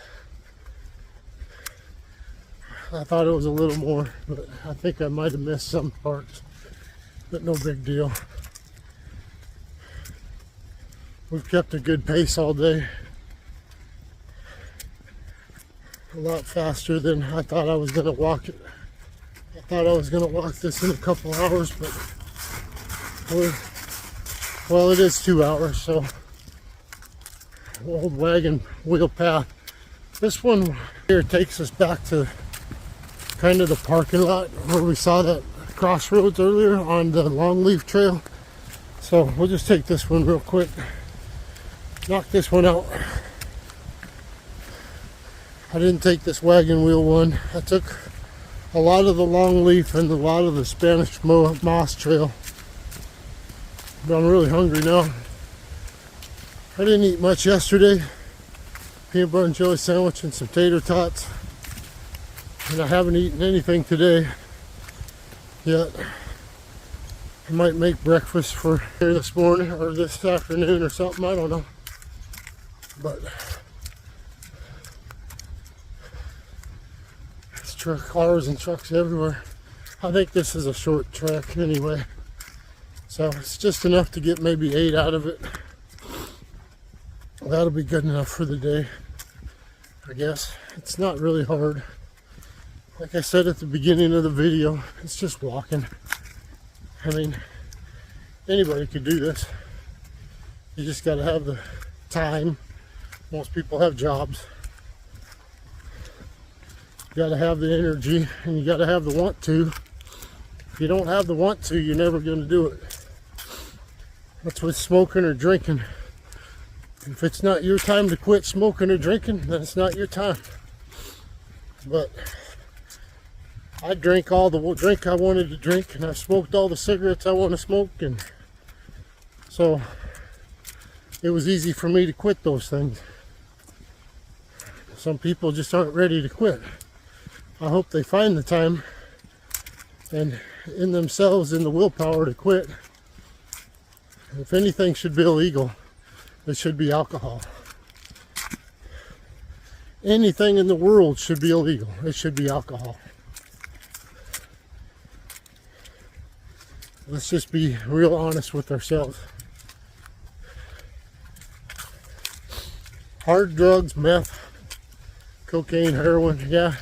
I thought it was a little more, but I think I might have missed some parts. but no big deal. We've kept a good pace all day. A lot faster than I thought I was going to walk it. I thought I was going to walk this in a couple hours, but well, it is 2 hours, so old wagon wheel path. This one here takes us back to kind of the parking lot where we saw that crossroads earlier on the longleaf trail. So we'll just take this one real quick. Knock this one out. I didn't take this wagon wheel one. I took a lot of the longleaf and a lot of the Spanish moss trail. But I'm really hungry now. I didn't eat much yesterday. Peanut butter and jelly sandwich and some tater tots. And I haven't eaten anything today yet. I might make breakfast for here this morning or this afternoon or something, I don't know. But there's cars and trucks everywhere. I think this is a short trek anyway. So it's just enough to get maybe 8 out of it. That'll be good enough for the day, I guess. It's not really hard. Like I said at the beginning of the video, it's just walking. I mean, anybody could do this. You just got to have the time. Most people have jobs. You got to have the energy, and you got to have the want to. If you don't have the want to, you're never going to do it. That's with smoking or drinking. If it's not your time to quit smoking or drinking, then it's not your time. But I drank all the drink I wanted to drink, and I've smoked all the cigarettes I want to smoke, and so it was easy for me to quit those things. Some people just aren't ready to quit. I hope they find the time and in themselves in the willpower to quit. If anything should be illegal, it should be alcohol. Anything in the world should be illegal. It should be alcohol. Let's just be real honest with ourselves. Hard drugs, meth, cocaine, heroin, yeah.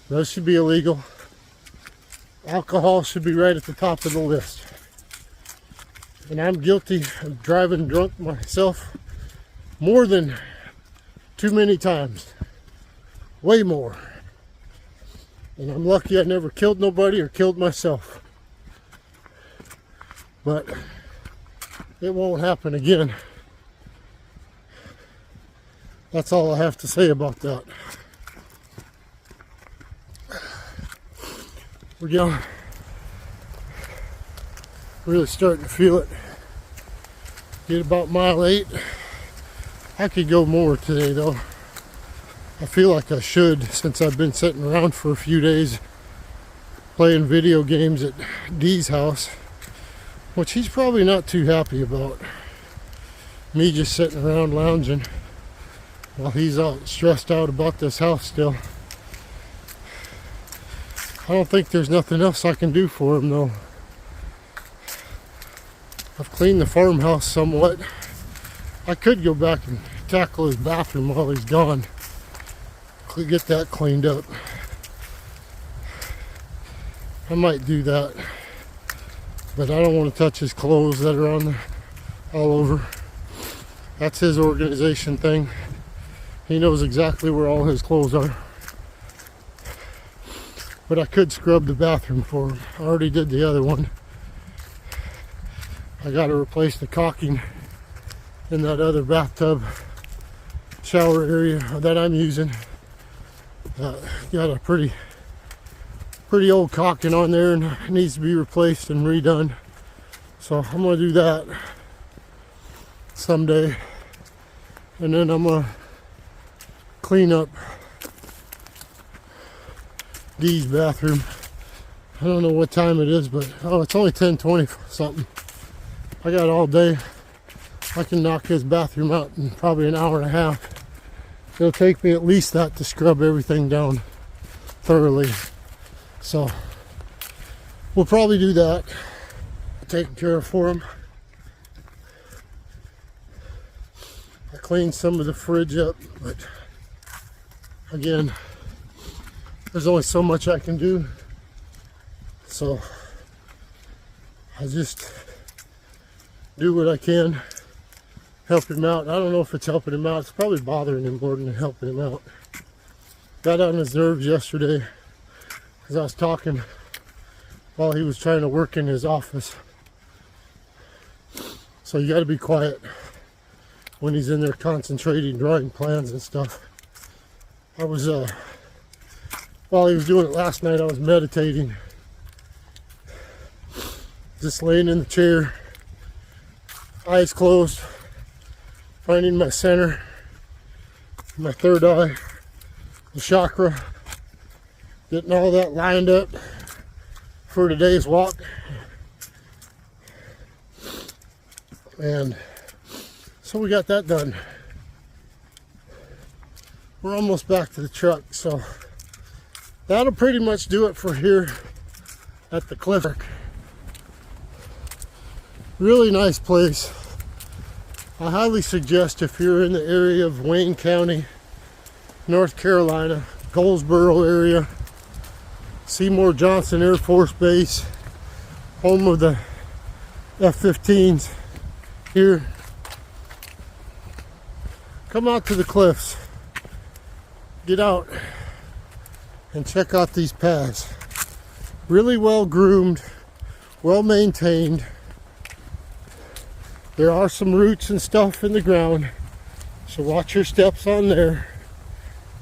Those should be illegal. Alcohol should be right at the top of the list. And I'm guilty of driving drunk myself more than too many times. Way more. And I'm lucky I never killed nobody or killed myself. But it won't happen again. That's all I have to say about that. We're going. Really starting to feel it. Get about mile 8. I could go more today though. I feel like I should, since I've been sitting around for a few days playing video games at Dee's house, which he's probably not too happy about. Me just sitting around lounging while he's all stressed out about this house still. I don't think there's nothing else I can do for him though. I've cleaned the farmhouse somewhat. I could go back and tackle his bathroom while he's gone. Get that cleaned up. I might do that. But I don't want to touch his clothes that are on there all over. That's his organization thing. He knows exactly where all his clothes are. But I could scrub the bathroom for him. I already did the other one. I got to replace the caulking in that other bathtub shower area that I'm using. Got a pretty old caulking on there and it needs to be replaced and redone. So I'm going to do that someday. And then I'm going to clean up Dee's bathroom. I don't know what time it is, but it's only 10:20 something. I got all day. I can knock his bathroom out in probably an hour and a half. It'll take me at least that to scrub everything down thoroughly. So we'll probably do that. Taking care of for him. I cleaned some of the fridge up, but again, there's only so much I can do. So I just do what I can, help him out. I don't know if it's helping him out. It's probably bothering him more than helping him out. Got on his nerves yesterday because I was talking while he was trying to work in his office. So you got to be quiet when he's in there concentrating, drawing plans and stuff. I was, while he was doing it last night, I was meditating. Just laying in the chair, eyes closed, finding my center, my third eye, the chakra, getting all that lined up for today's walk. And so we got that done. We're almost back to the truck, so that'll pretty much do it for here at the CLIFFS. Really nice place. I highly suggest if you're in the area of Wayne County, North Carolina, Goldsboro area, Seymour Johnson Air Force Base, home of the F-15s here. Come out to the CLIFFS. Get out and check out these paths. Really well groomed, well maintained. There are some roots and stuff in the ground, so watch your steps on there.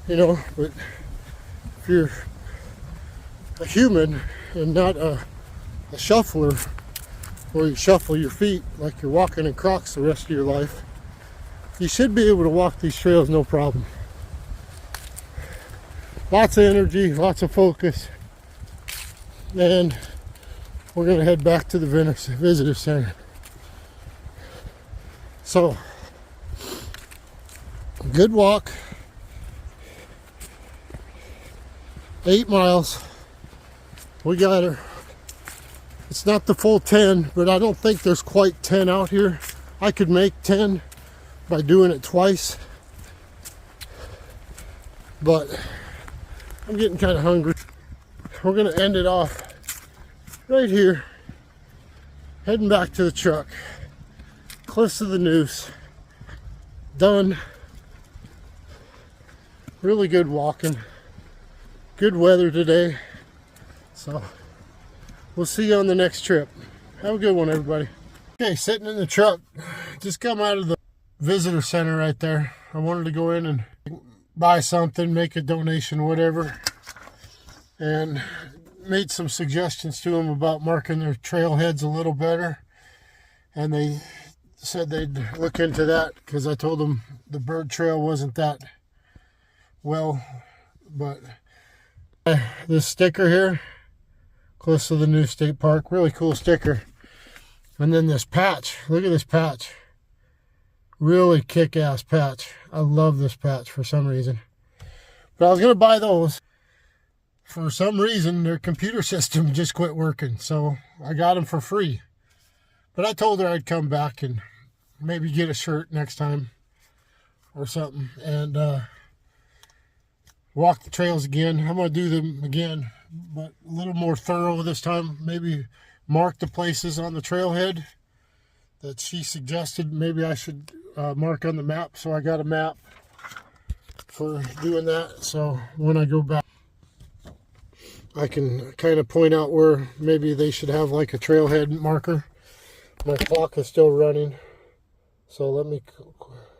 You know, but if you're a human and not a shuffler, where you shuffle your feet like you're walking in Crocs the rest of your life, you should be able to walk these trails no problem. Lots of energy, lots of focus, and we're going to head back to the visitor center. So, good walk. 8 miles. We got her. It's not the full 10, but I don't think there's quite 10 out here. I could make 10 by doing it twice. But I'm getting kind of hungry. We're going to end it off right here. Heading back to the truck. Cliffs of the NEUSE. Done. Really good walking. Good weather today. So we'll see you on the next trip. Have a good one, everybody. Okay, sitting in the truck. Just come out of the visitor center right there. I wanted to go in and buy something, make a donation, whatever. And made some suggestions to them about marking their trailheads a little better. And they said they'd look into that because I told them the bird trail wasn't that well. But this sticker here, close to the NEUSE State Park, really cool sticker. And then this patch, look at this patch. Really kick-ass patch. I love this patch for some reason. But I was going to buy those. For some reason, their computer system just quit working. So I got them for free. But I told her I'd come back and maybe get a shirt next time or something. And walk the trails again. I'm going to do them again, but a little more thorough this time. Maybe mark the places on the trailhead that she suggested maybe I should mark on the map. So I got a map for doing that. So when I go back, I can kind of point out where maybe they should have like a trailhead marker. My clock is still running, so let me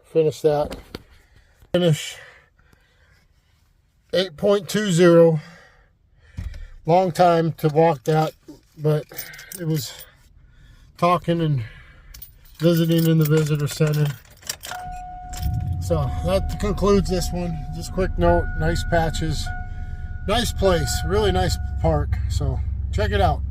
finish that. Finish 8.20. Long time to walk that, but it was talking and visiting in the visitor center. So that concludes this one. Just quick note, nice patches, nice place, really nice park. So check it out.